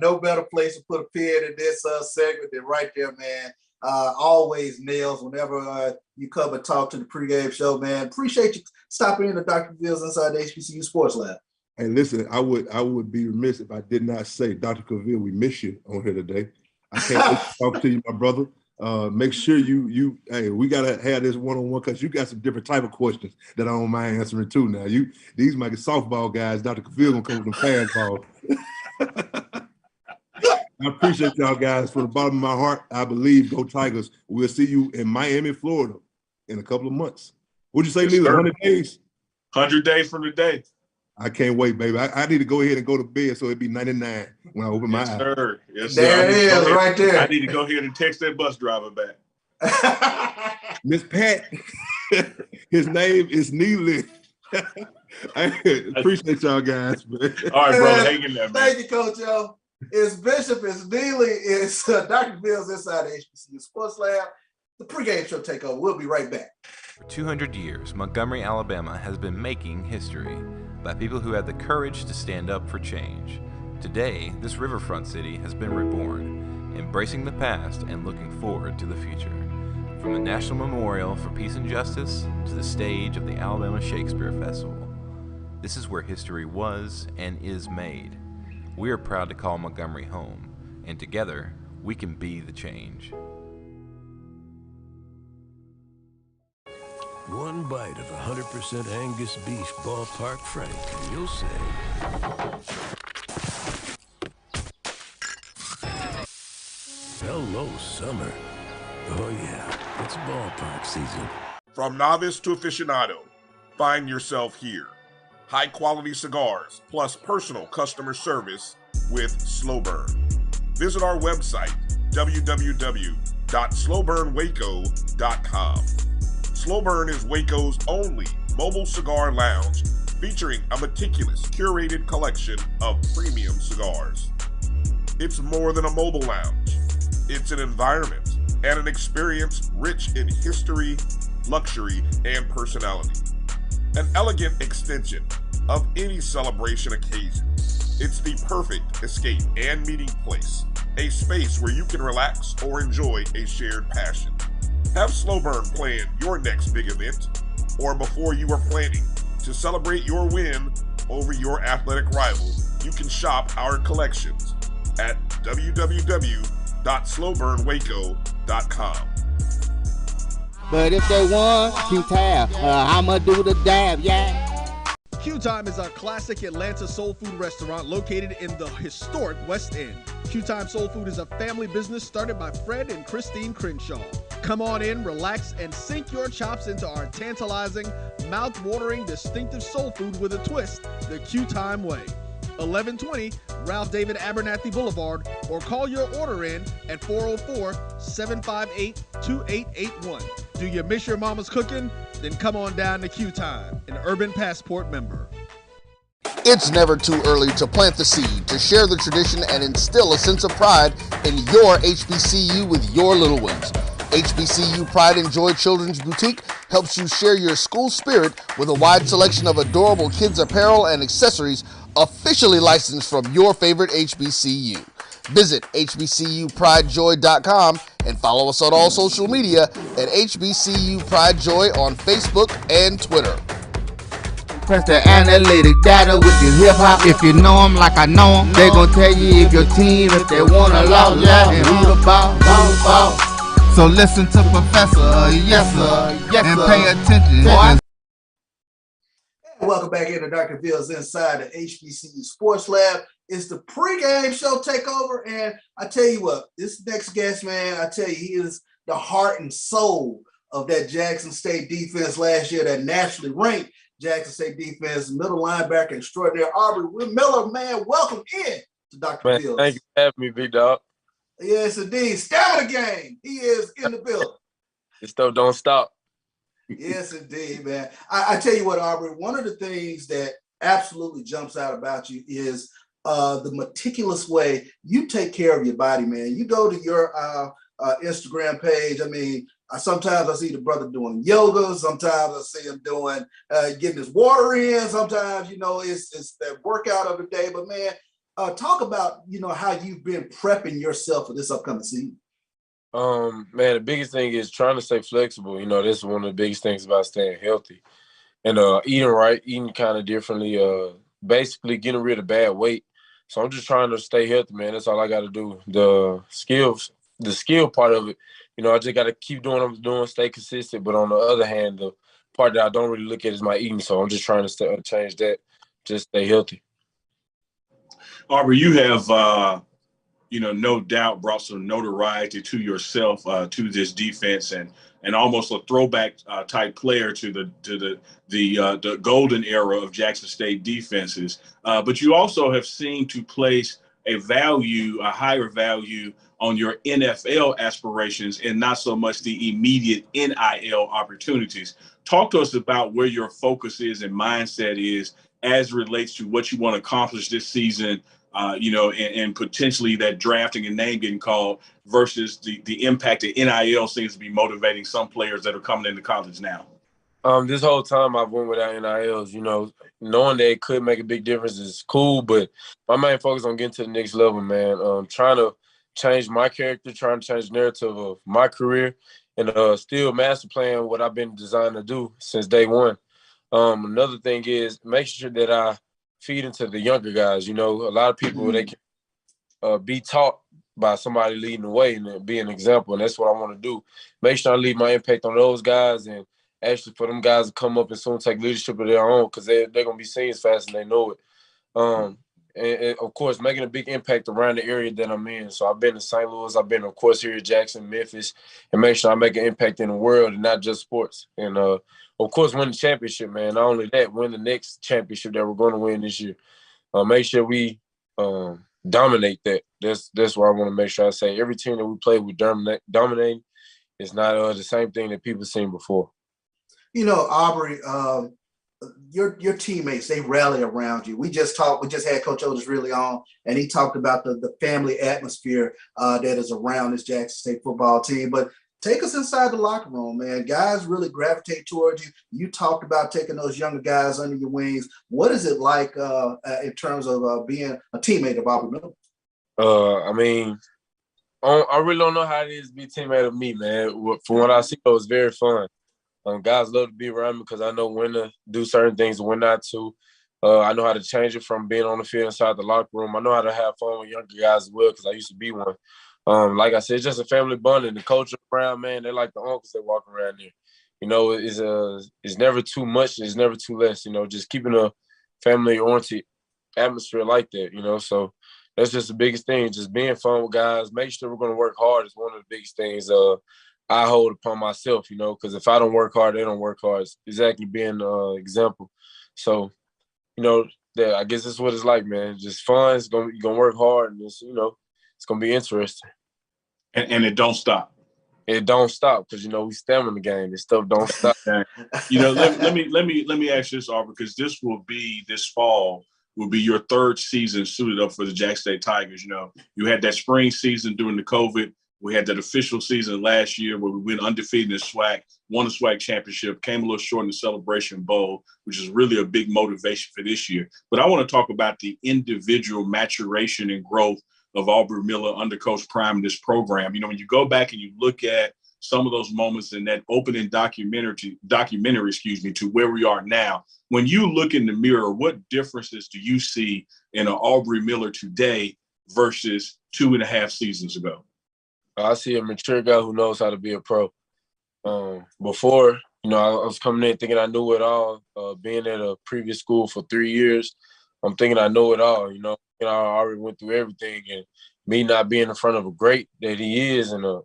no better place to put a pin in this segment than right there, man. Always nails whenever you come and talk to the pregame show, man. Appreciate you stopping in to Dr. Cavill's inside the HBCU Sports Lab. Hey, listen, I would be remiss if I did not say, Dr. Cavil, we miss you on here today. I can't wait to talk to you, my brother. Make sure we gotta have this one-on-one because you got some different type of questions that I don't mind answering too. Now these might be softball guys. Dr. Cavil gonna come with them fastballs. I appreciate y'all guys from the bottom of my heart. I believe go Tigers. We'll see you in Miami, Florida, in a couple of months. What'd you say, Neely? 100 days? 100 days from today. I can't wait, baby. I need to go ahead and go to bed so it'd be 99 when I open my eyes. Sir. Yes, sir. There it is, right there. I need to go ahead and text that bus driver back. Miss Pat, his name is Neely. I appreciate y'all guys. Man. All right, brother. Hang in there, man. Thank you, Coach. It's Bishop, it's Neely, it's Dr. Cavill's inside the HBCU Sports Lab. The pregame show takeover. We'll be right back. For 200 years, Montgomery, Alabama has been making history by people who had the courage to stand up for change. Today, this riverfront city has been reborn, embracing the past and looking forward to the future. From the National Memorial for Peace and Justice to the stage of the Alabama Shakespeare Festival, this is where history was and is made. We are proud to call Montgomery home, and together, we can be the change. One bite of 100% Angus beef ballpark frank, and you'll say, hello, summer. Oh yeah, it's ballpark season. From novice to aficionado, find yourself here. High-quality cigars plus personal customer service with Slow Burn. Visit our website, www.slowburnwaco.com. Slow Burn is Waco's only mobile cigar lounge featuring a meticulous, curated collection of premium cigars. It's more than a mobile lounge. It's an environment and an experience rich in history, luxury, and personality. An elegant extension of any celebration occasion. It's the perfect escape and meeting place, a space where you can relax or enjoy a shared passion. Have Slow Burn plan your next big event, or before you are planning to celebrate your win over your athletic rival, you can shop our collections at www.slowburnwaco.com. But if they won, Q-Tab, I'ma do the dab, yeah. Q Time is a classic Atlanta soul food restaurant located in the historic West End. Q Time Soul Food is a family business started by Fred and Christine Crenshaw. Come on in, relax, and sink your chops into our tantalizing, mouth-watering, distinctive soul food with a twist, the Q Time way. 1120 Ralph David Abernathy Boulevard, or call your order in at 404-758-2881. Do you miss your mama's cooking? Then come on down to Q Time, an Urban Passport member. It's never too early to plant the seed, to share the tradition, and instill a sense of pride in your HBCU with your little ones. HBCU Pride and Joy Children's Boutique helps you share your school spirit with a wide selection of adorable kids' apparel and accessories officially licensed from your favorite HBCU. Visit hbcupridejoy.com and follow us on all social media at HBCU Pride Joy on Facebook and Twitter. Press the analytic data with your hip-hop. If you know them like I know them, they gon' tell you if your team, if they wanna love, and who the ball. So listen to Professor, yes sir, and pay attention. Welcome back into Dr. Bill's Inside the HBCU Sports Lab. It's the pregame show takeover, and I tell you what, this next guest, man, I tell you, he is the heart and soul of that Jackson State defense last year, that nationally ranked Jackson State defense, middle linebacker extraordinaire, Aubrey Miller. Man, welcome in to Dr. Bill's. Thank you for having me, big dog. Yes, indeed. Stamina game. He is in the building. This stuff don't stop. Yes, indeed, man. I tell you what, Aubrey, one of the things that absolutely jumps out about you is the meticulous way you take care of your body, man. You go to your Instagram page. I mean, sometimes I see the brother doing yoga. Sometimes I see him doing getting his water in. Sometimes, you know, it's that workout of the day. But man, talk about, you know, how you've been prepping yourself for this upcoming season. Man, the biggest thing is trying to stay flexible. You know, this is one of the biggest things about staying healthy and eating right, eating kind of differently, basically getting rid of bad weight. So I'm just trying to stay healthy, man. That's all I got to do. The skill part of it, you know, I just got to keep doing what I'm doing, stay consistent. But on the other hand, the part that I don't really look at is my eating. So I'm just trying to change that, just stay healthy. Aubrey, you have, you know, no doubt brought some notoriety to yourself, to this defense, and almost a throwback type player to the golden era of Jackson State defenses. But you also have seemed to place a higher value on your NFL aspirations and not so much the immediate NIL opportunities. Talk to us about where your focus is and mindset is as relates to what you want to accomplish this season, you know, and potentially that drafting and name getting called versus the impact that NIL seems to be motivating some players that are coming into college now. This whole time I've went without NILs, you know, knowing that it could make a big difference is cool, but my main focus on getting to the next level, man. Trying to change my character, trying to change the narrative of my career, and still master plan what I've been designed to do since day one. Another thing is make sure that I feed into the younger guys. You know, a lot of people, they can be taught by somebody leading the way and be an example, and that's what I want to do. Make sure I leave my impact on those guys, and actually for them guys to come up and soon take leadership of their own, because they're going to be seen as fast as they know it. And of course, making a big impact around the area that I'm in. So I've been to St. Louis, I've been, of course, here at Jackson, Memphis, and make sure I make an impact in the world and not just sports. And, of course, win the championship, man. Not only that, win the next championship that we're going to win this year. Make sure we dominate that. That's where I want to make sure I say every team that we play, we dominate. It's not the same thing that people seen before. You know, Aubrey, your teammates, they rally around you. We just had Coach Otis really on, and he talked about the family atmosphere that is around this Jackson State football team. But take us inside the locker room, man. Guys really gravitate towards you. You talked about taking those younger guys under your wings. What is it like in terms of being a teammate of Aubrey Miller? I mean, I really don't know how it is to be a teammate of me, man. From what I see, it was very fun. Guys love to be around me because I know when to do certain things and when not to. I know how to change it from being on the field inside the locker room. I know how to have fun with younger guys as well because I used to be one. Like I said, it's just a family bonding. The culture around, man, they're like the uncles that walk around there. you know, it's never too much. It's never too less. You know, just keeping a family-oriented atmosphere like that. You know, so that's just the biggest thing. Just being fun with guys. Make sure we're going to work hard is one of the biggest things I hold upon myself. You know, because if I don't work hard, they don't work hard. It's exactly being an example. So, you know, I guess that's what it's like, man. Just fun. You're gonna work hard, and it's gonna be interesting. And it don't stop. It don't stop because we stamina the game. This stuff don't stop. Let me ask you this, Aubrey, because this fall will be your third season suited up for the Jack State Tigers. You had that spring season during the COVID. We had that official season last year where we went undefeated in SWAC, won the SWAC championship, came a little short in the Celebration Bowl, which is really a big motivation for this year. But I want to talk about the individual maturation and growth of Aubrey Miller under Coach Prime in this program. When you go back and you look at some of those moments in that opening documentary, to where we are now, when you look in the mirror, what differences do you see in an Aubrey Miller today versus 2.5 seasons ago? I see a mature guy who knows how to be a pro. Before, I was coming in thinking I knew it all. Being at a previous school for 3 years, I'm thinking I know it all. I already went through everything, and me not being in front of a great that he is and a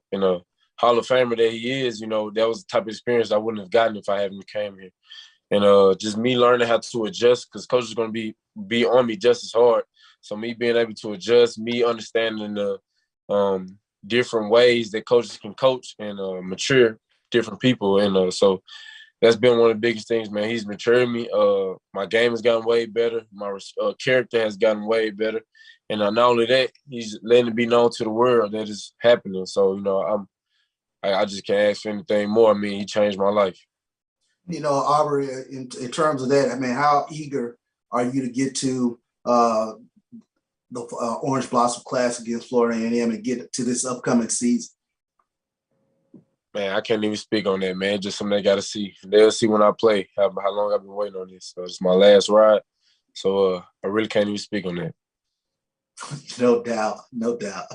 Hall of Famer that he is, that was the type of experience I wouldn't have gotten if I hadn't came here. And just me learning how to adjust, because coach is going to be on me just as hard. So me being able to adjust, me understanding the different ways that coaches can coach and mature different people. And so that's been one of the biggest things, man. He's matured me. My game has gotten way better. My character has gotten way better. And not only that, he's letting it be known to the world that it's happening. So, I just can't ask for anything more. I mean, he changed my life. Aubrey, in terms of that, I mean, how eager are you to get to the Orange Blossom Classic against Florida A&M and get to this upcoming season? Man, I can't even speak on that, man. Just something they got to see. They'll see when I play how long I've been waiting on this. So it's my last ride. So I really can't even speak on that. No doubt.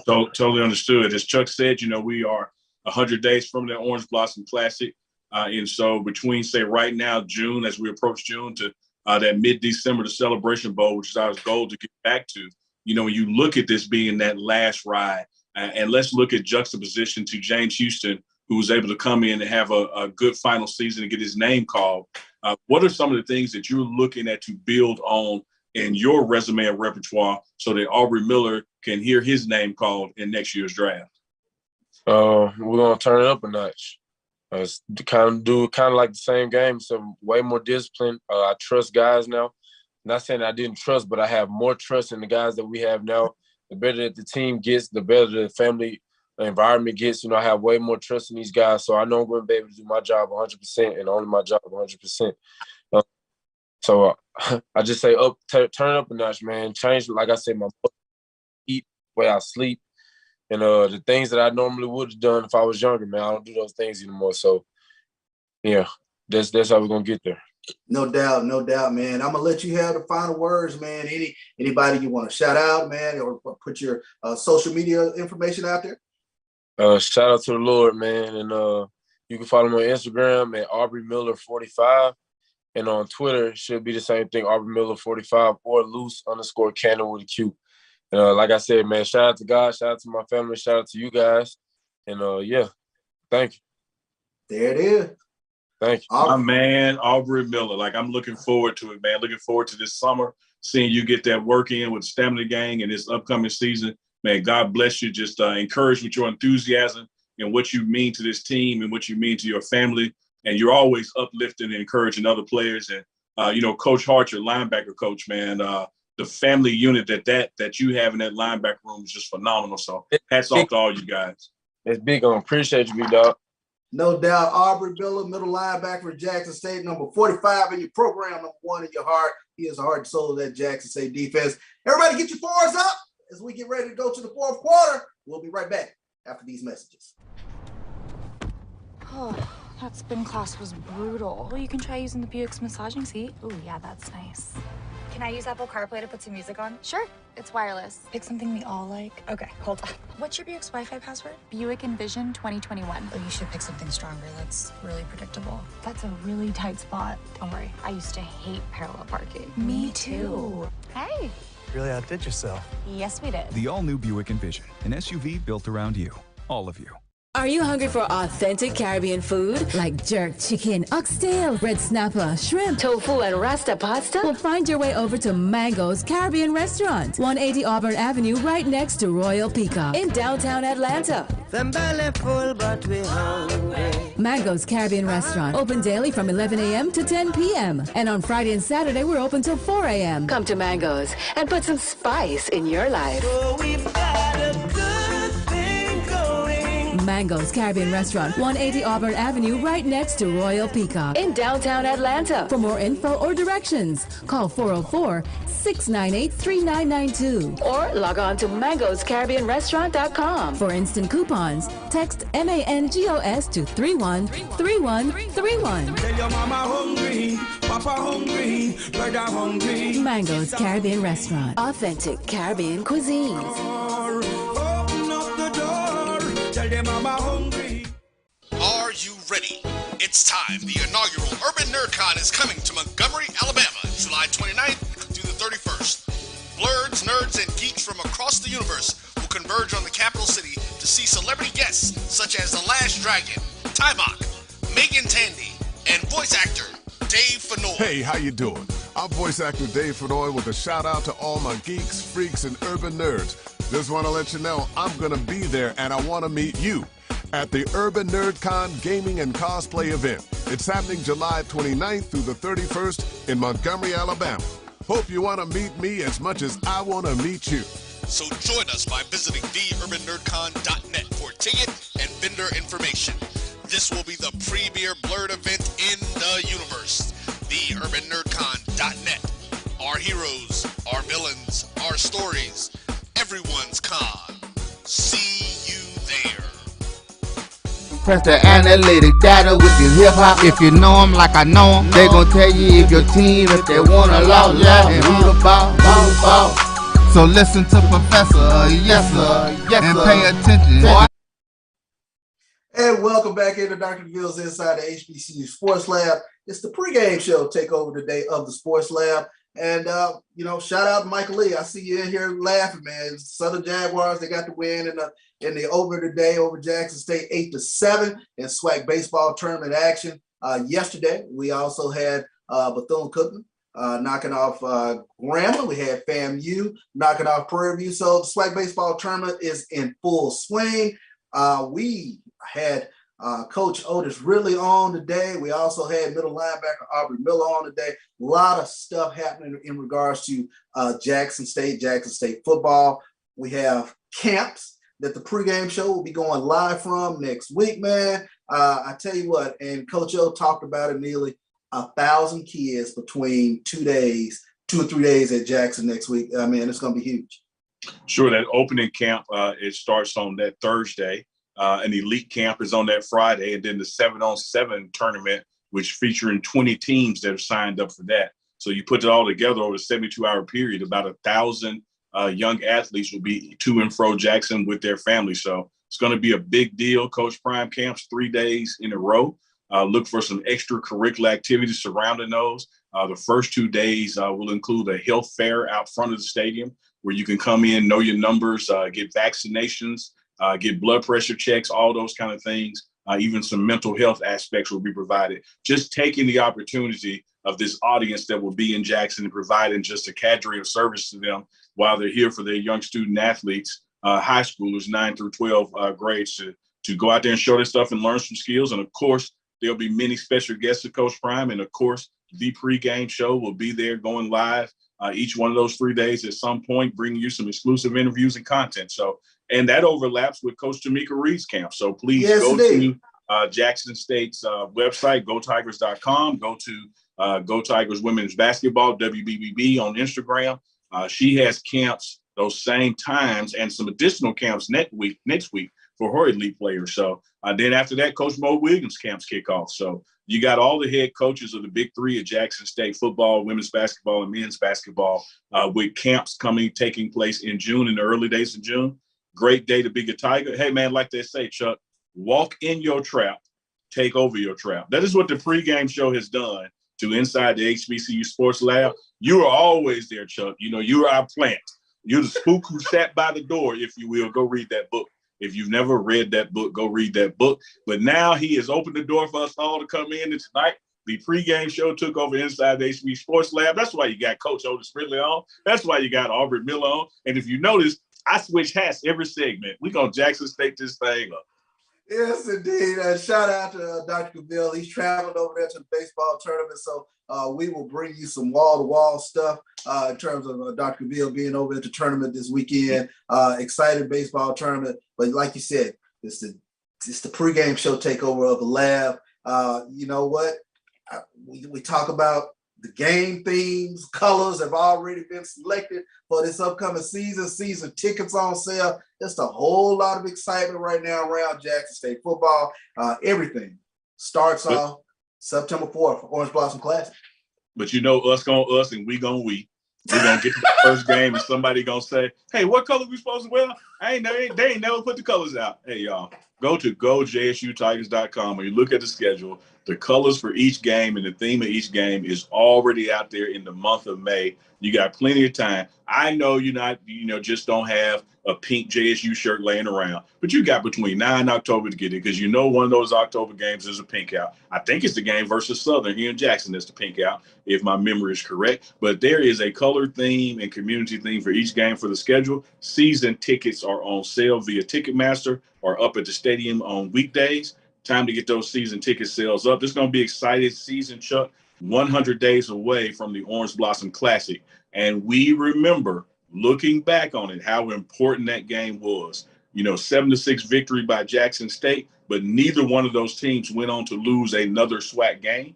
So, totally understood. As Chuck said, we are 100 days from the Orange Blossom Classic. And so between, say, right now, June, as we approach June, to that mid-December, the Celebration Bowl, which is our goal to get back to, when you look at this being that last ride, and let's look at juxtaposition to James Houston, who was able to come in and have a good final season and get his name called. What are some of the things that you're looking at to build on in your resume and repertoire so that Aubrey Miller can hear his name called in next year's draft? We're going to turn it up a notch. Kind of like the same game, so way more discipline. I trust guys now. Not saying I didn't trust, but I have more trust in the guys that we have now. The better that the team gets, the better the family environment gets. I have way more trust in these guys, so I know I'm going to be able to do my job 100% and only my job 100%. So I just say turn up a notch, man. Change, like I said, my eat, the way I sleep, and the things that I normally would have done if I was younger, man. I don't do those things anymore. So, yeah, that's how we're going to get there. No doubt, man. I'm gonna let you have the final words, man. Anybody you want to shout out, man, or put your social media information out there? Shout out to the Lord, man, and you can follow me on Instagram at Aubrey Miller 45, and on Twitter it should be the same thing, Aubrey Miller 45 or loose_cannon with a Q. And like I said, man, shout out to God, shout out to my family, shout out to you guys, and yeah, thank you. There it is. Thank you. My man, Aubrey Miller. Like, I'm looking forward to it, man. Looking forward to this summer, seeing you get that work in with Stamina Gang and this upcoming season. Man, God bless you. Just encouraged with your enthusiasm and what you mean to this team and what you mean to your family. And you're always uplifting and encouraging other players. And, Coach Hart, your linebacker coach, man, the family unit that you have in that linebacker room is just phenomenal. So hats off to all you guys. It's big on. Appreciate you, big dog. No doubt. Aubrey Miller, middle linebacker for Jackson State, number 45 in your program, number 1 in your heart. He is the heart and soul of that Jackson State defense. Everybody get your fours up as we get ready to go to the fourth quarter. We'll be right back after these messages. Oh, that spin class was brutal. You can try using the Buick's massaging seat. Oh, yeah, that's nice. Can I use Apple CarPlay to put some music on? Sure, it's wireless. Pick something we all like. Okay, hold on. What's your Buick's Wi-Fi password? Buick Envision 2021. Oh, you should pick something stronger. That's really predictable. That's a really tight spot. Don't worry, I used to hate parallel parking. Me too. Hey. Really outdid yourself. Yes, we did. The all-new Buick Envision, an SUV built around you, all of you. Are you hungry for authentic Caribbean food like jerk chicken, oxtail, red snapper, shrimp, tofu, and rasta pasta? Well, find your way over to Mango's Caribbean Restaurant, 180 Auburn Avenue, right next to Royal Peacock in downtown Atlanta. Them belly full, but we hungry. Mango's Caribbean Restaurant, open daily from 11 a.m. to 10 p.m. And on Friday and Saturday, we're open till 4 a.m. Come to Mango's and put some spice in your life. So we've got a good thing going. Mango's Caribbean Restaurant, 180 Auburn Avenue, right next to Royal Peacock in downtown Atlanta. For more info or directions, call 404-698-3992 or log on to mangoscaribbeanrestaurant.com. For instant coupons, text MANGOS to 313131. Tell your mama hungry, papa hungry, brother hungry. Mango's Caribbean Restaurant, authentic Caribbean cuisines. Open up the door, tell them mama hungry. Are you ready? It's time. The inaugural Urban NerdCon is coming to Montgomery, Alabama, July 29th through the 31st. Blurs, nerds, and geeks from across the universe will converge on the capital city to see celebrity guests such as The Last Dragon, Tybok, Megan Tandy, and voice actor Dave Fennoy. Hey, how you doing? I'm voice actor Dave Fennoy with a shout out to all my geeks, freaks, and urban nerds. Just want to let you know I'm going to be there and I want to meet you at the Urban NerdCon Gaming and Cosplay event. It's happening July 29th through the 31st in Montgomery, Alabama. Hope you want to meet me as much as I want to meet you. So join us by visiting theurbannerdcon.net for ticket and vendor information. This will be the premier blurred event in the universe. Theurbannerdcon.net. Our heroes, our villains, our stories, everyone's con. See you there. Press the analytic data with your hip hop. If you know them like I know them, they gon' tell you if your team, if they wanna lose, and who the ball. So listen to Professor, yes sir, and pay attention. And welcome back into Dr. Cavill's Inside the HBCU Sports Lab. It's the pregame show takeover today of the Sports Lab. And, shout out to Michael Lee. I see you in here laughing, man. Southern Jaguars, they got the win in the over today over Jackson State 8-7 in SWAC baseball tournament action. Yesterday, we also had Bethune-Cookman knocking off Grambling. We had FAMU knocking off Prairie View. So the SWAC baseball tournament is in full swing. We had Coach Otis really on today. We also had middle linebacker Aubrey Miller on today. A lot of stuff happening in regards to Jackson State football. We have camps that the pregame show will be going live from next week, man. I tell you what, and Coach O talked about it nearly 1,000 kids between 2 or 3 days at Jackson next week. I mean, it's going to be huge. Sure, that opening camp, it starts on that Thursday. An elite camp is on that Friday, and then the 7-on-7 tournament, which featuring 20 teams that have signed up for that. So you put it all together over a 72-hour period, about 1,000 young athletes will be to and fro Jackson with their family. So it's going to be a big deal. Coach Prime camps 3 days in a row. Look for some extracurricular activities surrounding those. The first 2 days will include a health fair out front of the stadium where you can come in, know your numbers, get vaccinations, get blood pressure checks, all those kind of things. Even some mental health aspects will be provided. Just taking the opportunity of this audience that will be in Jackson and providing just a cadre of service to them while they're here for their young student athletes, high schoolers, 9 through 12 grades, to go out there and show their stuff and learn some skills. And of course, there'll be many special guests of Coach Prime. And of course, the pregame show will be there going live each one of those 3 days at some point, bringing you some exclusive interviews and content. So, and that overlaps with Coach Tamika Reed's camp. So please go to Jackson State's website, gotigers.com, go to Go Tigers Women's Basketball, WBBB on Instagram. She has camps those same times and some additional camps next week for her elite players. So then after that, Coach Mo Williams camps kick off. So you got all the head coaches of the big three at Jackson State: football, women's basketball, and men's basketball, with camps taking place in June, in the early days of June. Great day to be a Tiger. Hey, man, like they say, Chuck, walk in your trap, take over your trap. That is what the pregame show has done to Inside the HBCU Sports Lab. You are always there, Chuck. You know, you're our plant. You're the spook who sat by the door, if you will. Go read that book. If you've never read that book, go read that book. But now he has opened the door for us all to come in. And tonight, the pregame show took over Inside the HBCU Sports Lab. That's why you got Coach Otis Ridley on. That's why you got Aubrey Miller on. And if you notice, I switch hats every segment. We're going to Jackson State this thing up. Yes, indeed. Shout out to Dr. Cavil. He's traveled over there to the baseball tournament, so we will bring you some wall-to-wall stuff in terms of Dr. Cavil being over at the tournament this weekend. Excited baseball tournament, but like you said, it's the pregame show takeover of the lab. You know what? We talk about the game themes, colors have already been selected for this upcoming season. Season tickets on sale. Just a whole lot of excitement right now around Jackson State football. Everything starts off September 4th, Orange Blossom Classic. But you know, us gonna us and we gonna we. We're gonna get to the first game and somebody gonna say, hey, what color we supposed to wear? They ain't never put the colors out. Hey, y'all, go to gojsutigers.com. When you look at the schedule, the colors for each game and the theme of each game is already out there in the month of May. You got plenty of time. I know you're not, just don't have a pink JSU shirt laying around, but you got between now and October to get it, because one of those October games is a pink out. I think it's the game versus Southern here in Jackson that's the pink out, if my memory is correct. But there is a color theme and community theme for each game for the schedule. Season tickets are on sale via Ticketmaster or up at the stadium on weekdays. Time to get those season ticket sales up. This is going to be exciting season, Chuck. 100 days away from the Orange Blossom Classic. And we remember, looking back on it, how important that game was. 7-6 victory by Jackson State, but neither one of those teams went on to lose another SWAC game.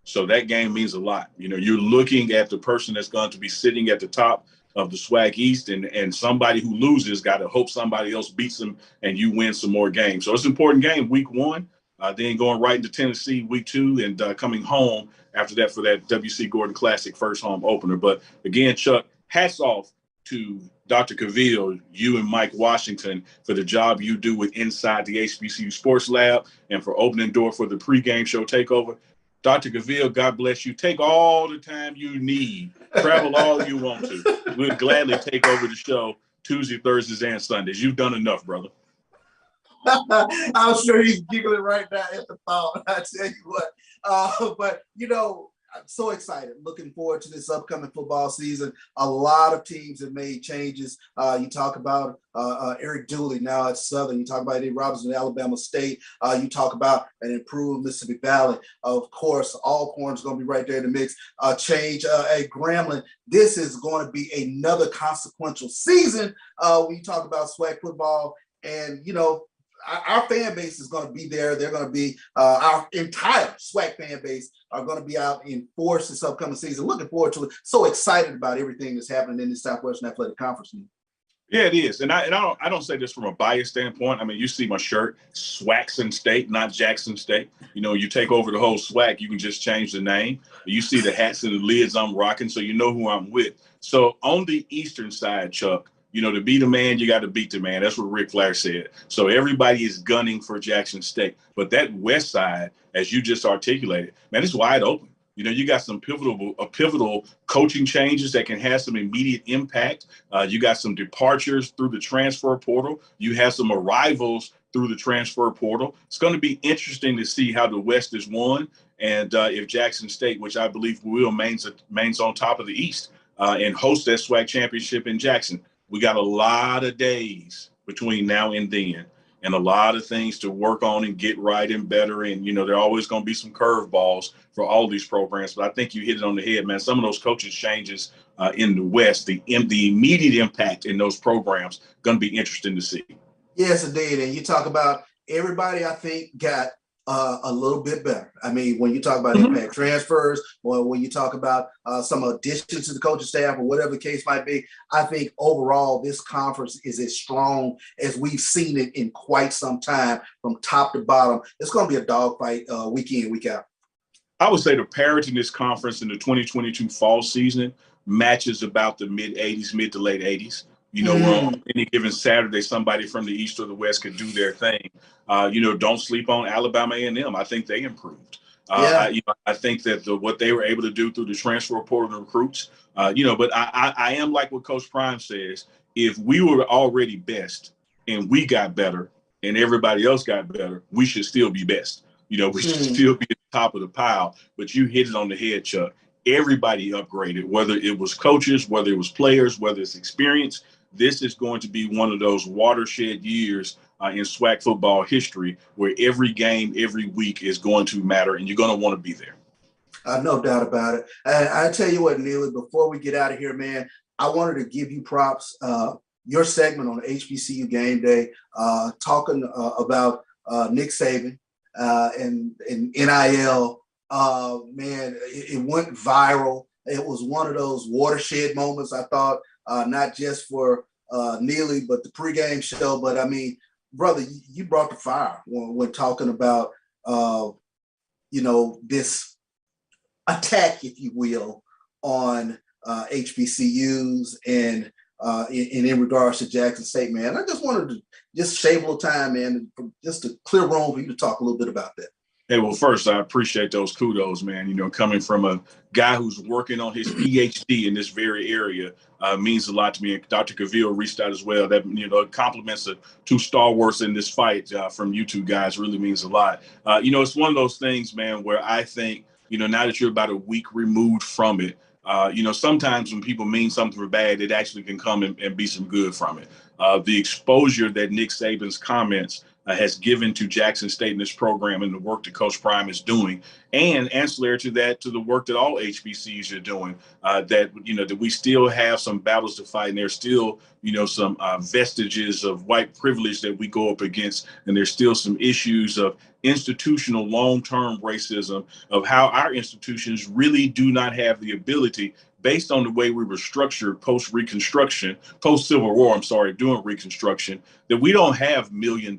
So that game means a lot. You're looking at the person that's going to be sitting at the top of the SWAC East, and somebody who loses got to hope somebody else beats them and you win some more games. So it's an important game, week one, then going right into Tennessee week two, and coming home after that for that W.C. Gordon Classic first home opener. But again, Chuck, hats off to Dr. Cavil, you and Mike Washington, for the job you do with Inside the HBCU Sports Lab and for opening door for the pregame show takeover. Dr. Cavil, God bless you. Take all the time you need. Travel all you want to. We'll gladly take over the show Tuesday, Thursdays, and Sundays. You've done enough, brother. I'm sure he's giggling right now at the thought. I tell you what. But, I'm so excited. Looking forward to this upcoming football season. A lot of teams have made changes. You talk about Eric Dooley now at Southern. You talk about Eddie Robinson at Alabama State. You talk about an improved Mississippi Valley. Of course, Alcorn's going to be right there in the mix. Change at Grambling. This is going to be another consequential season when you talk about SWAC football. And, our fan base is going to be there. They're going to be our entire SWAC fan base are going to be out in force this upcoming season. Looking forward to it. So excited about everything that's happening in the Southwestern Athletic Conference. Yeah, it is. And I don't say this from a bias standpoint. I mean, you see my shirt, Swaxon State, not Jackson State. You take over the whole SWAC, you can just change the name. You see the hats and the lids I'm rocking, so you know who I'm with. So on the eastern side, Chuck, to be the man, you got to beat the man. That's what Ric Flair said. So everybody is gunning for Jackson State. But that west side, as you just articulated, man, it's wide open. You got some pivotal coaching changes that can have some immediate impact. You got some departures through the transfer portal. You have some arrivals through the transfer portal. It's going to be interesting to see how the West is won, and if Jackson State, which I believe will remains on top of the East, and host that SWAC championship in Jackson. We got a lot of days between now and then, and a lot of things to work on and get right and better. And, there are always going to be some curveballs for all these programs. But I think you hit it on the head, man. Some of those coaching changes in the West, the immediate impact in those programs, going to be interesting to see. Yes, indeed. And you talk about everybody, I think, got a little bit better. I mean, when you talk about impact transfers, or when you talk about some additions to the coaching staff, or whatever the case might be, I think overall this conference is as strong as we've seen it in quite some time, from top to bottom. It's going to be a dogfight week in, week out. I would say the parity in this conference in the 2022 fall season matches about the mid to late 80s. Where on any given Saturday, somebody from the East or the West could do their thing. Don't sleep on Alabama A&M. I think they improved. I think that what they were able to do through the transfer portal and recruits, but I am like what Coach Prime says. If we were already best and we got better and everybody else got better, we should still be best. We should still be at the top of the pile. But you hit it on the head, Chuck. Everybody upgraded, whether it was coaches, whether it was players, whether it's experience. This is going to be one of those watershed years in SWAC football history where every game, every week is going to matter, and you're going to want to be there. No doubt about it. I tell you what, Neely, before we get out of here, man, I wanted to give you props. Your segment on HBCU Game Day, talking about Nick Saban and NIL, man, it went viral. It was one of those watershed moments, I thought. Not just for Neely, but the pregame show. But I mean, brother, you brought the fire when talking about, this attack, if you will, on HBCUs and in regards to Jackson State, man. I just wanted to just shave a little time, man, just to clear room for you to talk a little bit about that. Hey, well, first, I appreciate those kudos, man. Coming from a guy who's working on his PhD in this very area means a lot to me. And Dr. Cavil reached out as well. That, compliments to stalwarts in this fight from you two guys really means a lot. It's one of those things, man, where I think, now that you're about a week removed from it, sometimes when people mean something for bad, it actually can come and be some good from it. The exposure that Nick Saban's comments has given to Jackson State in this program and the work that Coach Prime is doing, and ancillary to that, to the work that all HBCUs are doing, that we still have some battles to fight, and there's still, some vestiges of white privilege that we go up against, and there's still some issues of institutional long-term racism, of how our institutions really do not have the ability, based on the way we were structured post-Civil War, during Reconstruction, that we don't have $1 million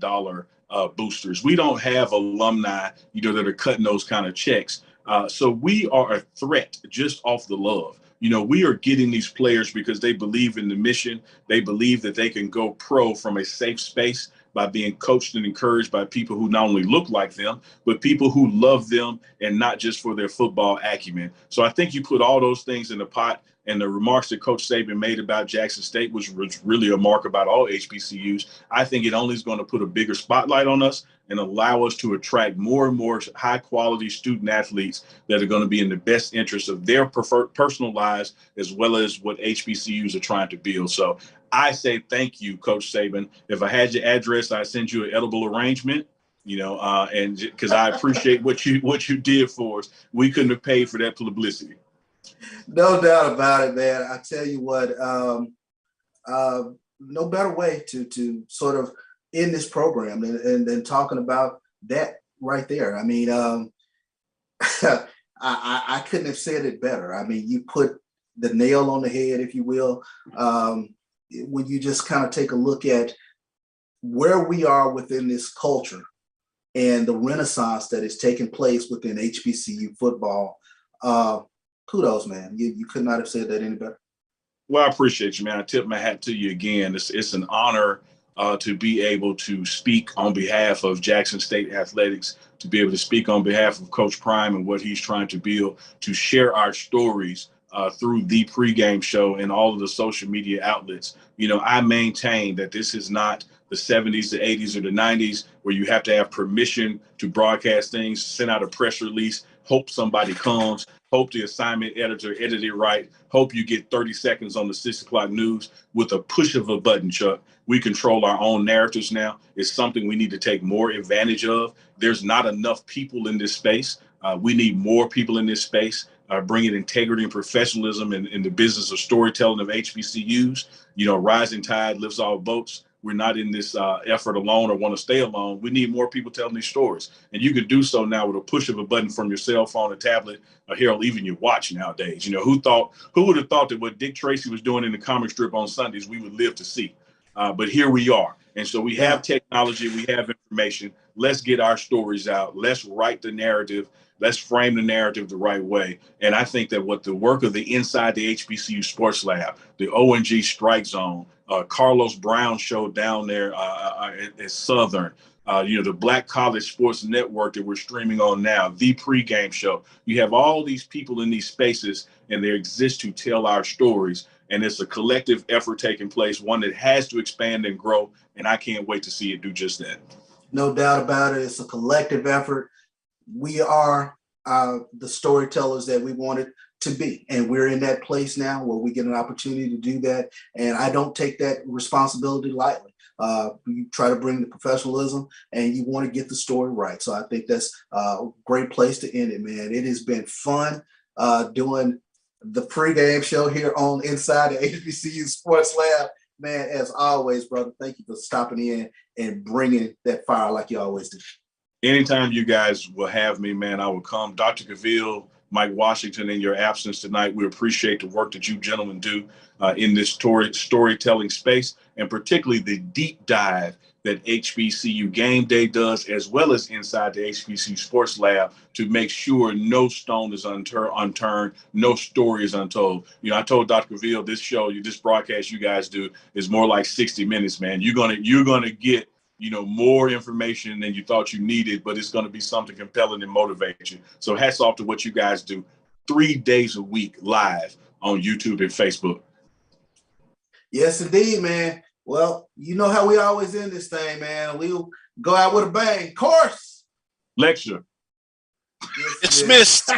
boosters. We don't have alumni, that are cutting those kind of checks. So we are a threat just off the love. We are getting these players because they believe in the mission. They believe that they can go pro from a safe space by being coached and encouraged by people who not only look like them, but people who love them, and not just for their football acumen. So I think you put all those things in the pot, and the remarks that Coach Saban made about Jackson State was really a mark about all HBCUs. I think it only is going to put a bigger spotlight on us and allow us to attract more and more high quality student athletes that are going to be in the best interest of their personal lives, as well as what HBCUs are trying to build. So I say thank you, Coach Saban. If I had your address, I'd send you an edible arrangement, and because I appreciate what you did for us. We couldn't have paid for that publicity. No doubt about it, man. I tell you what, no better way to sort of end this program than talking about that right there. I mean, I couldn't have said it better. I mean, you put the nail on the head, if you will, when you just kind of take a look at where we are within this culture and the renaissance that is taking place within HBCU football. Kudos, man. You could not have said that any better. Well, I appreciate you, man. I tip my hat to you again. It's an honor to be able to speak on behalf of Jackson State Athletics, to be able to speak on behalf of Coach Prime and what he's trying to build, to share our stories through the pregame show and all of the social media outlets. I maintain that this is not the 70s, the 80s, or the 90s where you have to have permission to broadcast things, send out a press release, hope somebody comes, hope the assignment editor edited it right, hope you get 30 seconds on the 6 o'clock news. With a push of a button, Chuck, we control our own narratives now. It's something we need to take more advantage of. There's not enough people in this space. We need more people in this space, bringing integrity and professionalism in the business of storytelling of HBCUs. Rising tide lifts all boats. we're not in this effort alone or want to stay alone. We need more people telling these stories. And you can do so now with a push of a button from your cell phone, a tablet, or hell, even your watch nowadays. You know, who would have thought that what Dick Tracy was doing in the comic strip on Sundays, we would live to see. But here we are. And so we have technology, we have information. Let's get our stories out. Let's write the narrative. Let's frame the narrative the right way. And I think that what the work of the Inside the HBCU Sports Lab, the ONG Strike Zone, Carlos Brown show down there at Southern, the Black College Sports Network that we're streaming on now, the pregame show. You have all these people in these spaces, and they exist to tell our stories. And it's a collective effort taking place, one that has to expand and grow. And I can't wait to see it do just that. No doubt about it. It's a collective effort. We are the storytellers that we wanted to be. And we're in that place now where we get an opportunity to do that. And I don't take that responsibility lightly. You try to bring the professionalism and you want to get the story right. So I think that's a great place to end it, man. It has been fun doing the pregame show here on Inside the HBCU Sports Lab. Man, as always, brother, thank you for stopping in and bringing that fire like you always do. Anytime you guys will have me, man, I will come. Dr. Cavil, Mike Washington, in your absence tonight, we appreciate the work that you gentlemen do in this storytelling space, and particularly the deep dive that HBCU Game Day does, as well as Inside the HBCU Sports Lab, to make sure no stone is unturned, no story is untold. You know, I told Dr. Cavil, this broadcast you guys do is more like 60 minutes, man. You're gonna get, more information than you thought you needed, but it's going to be something compelling and motivate you. So hats off to what you guys do 3 days a week live on YouTube and Facebook. Yes, indeed, man. Well, you know how we always end this thing, man. We'll go out with a bang. Course. Lecture. Dismissed.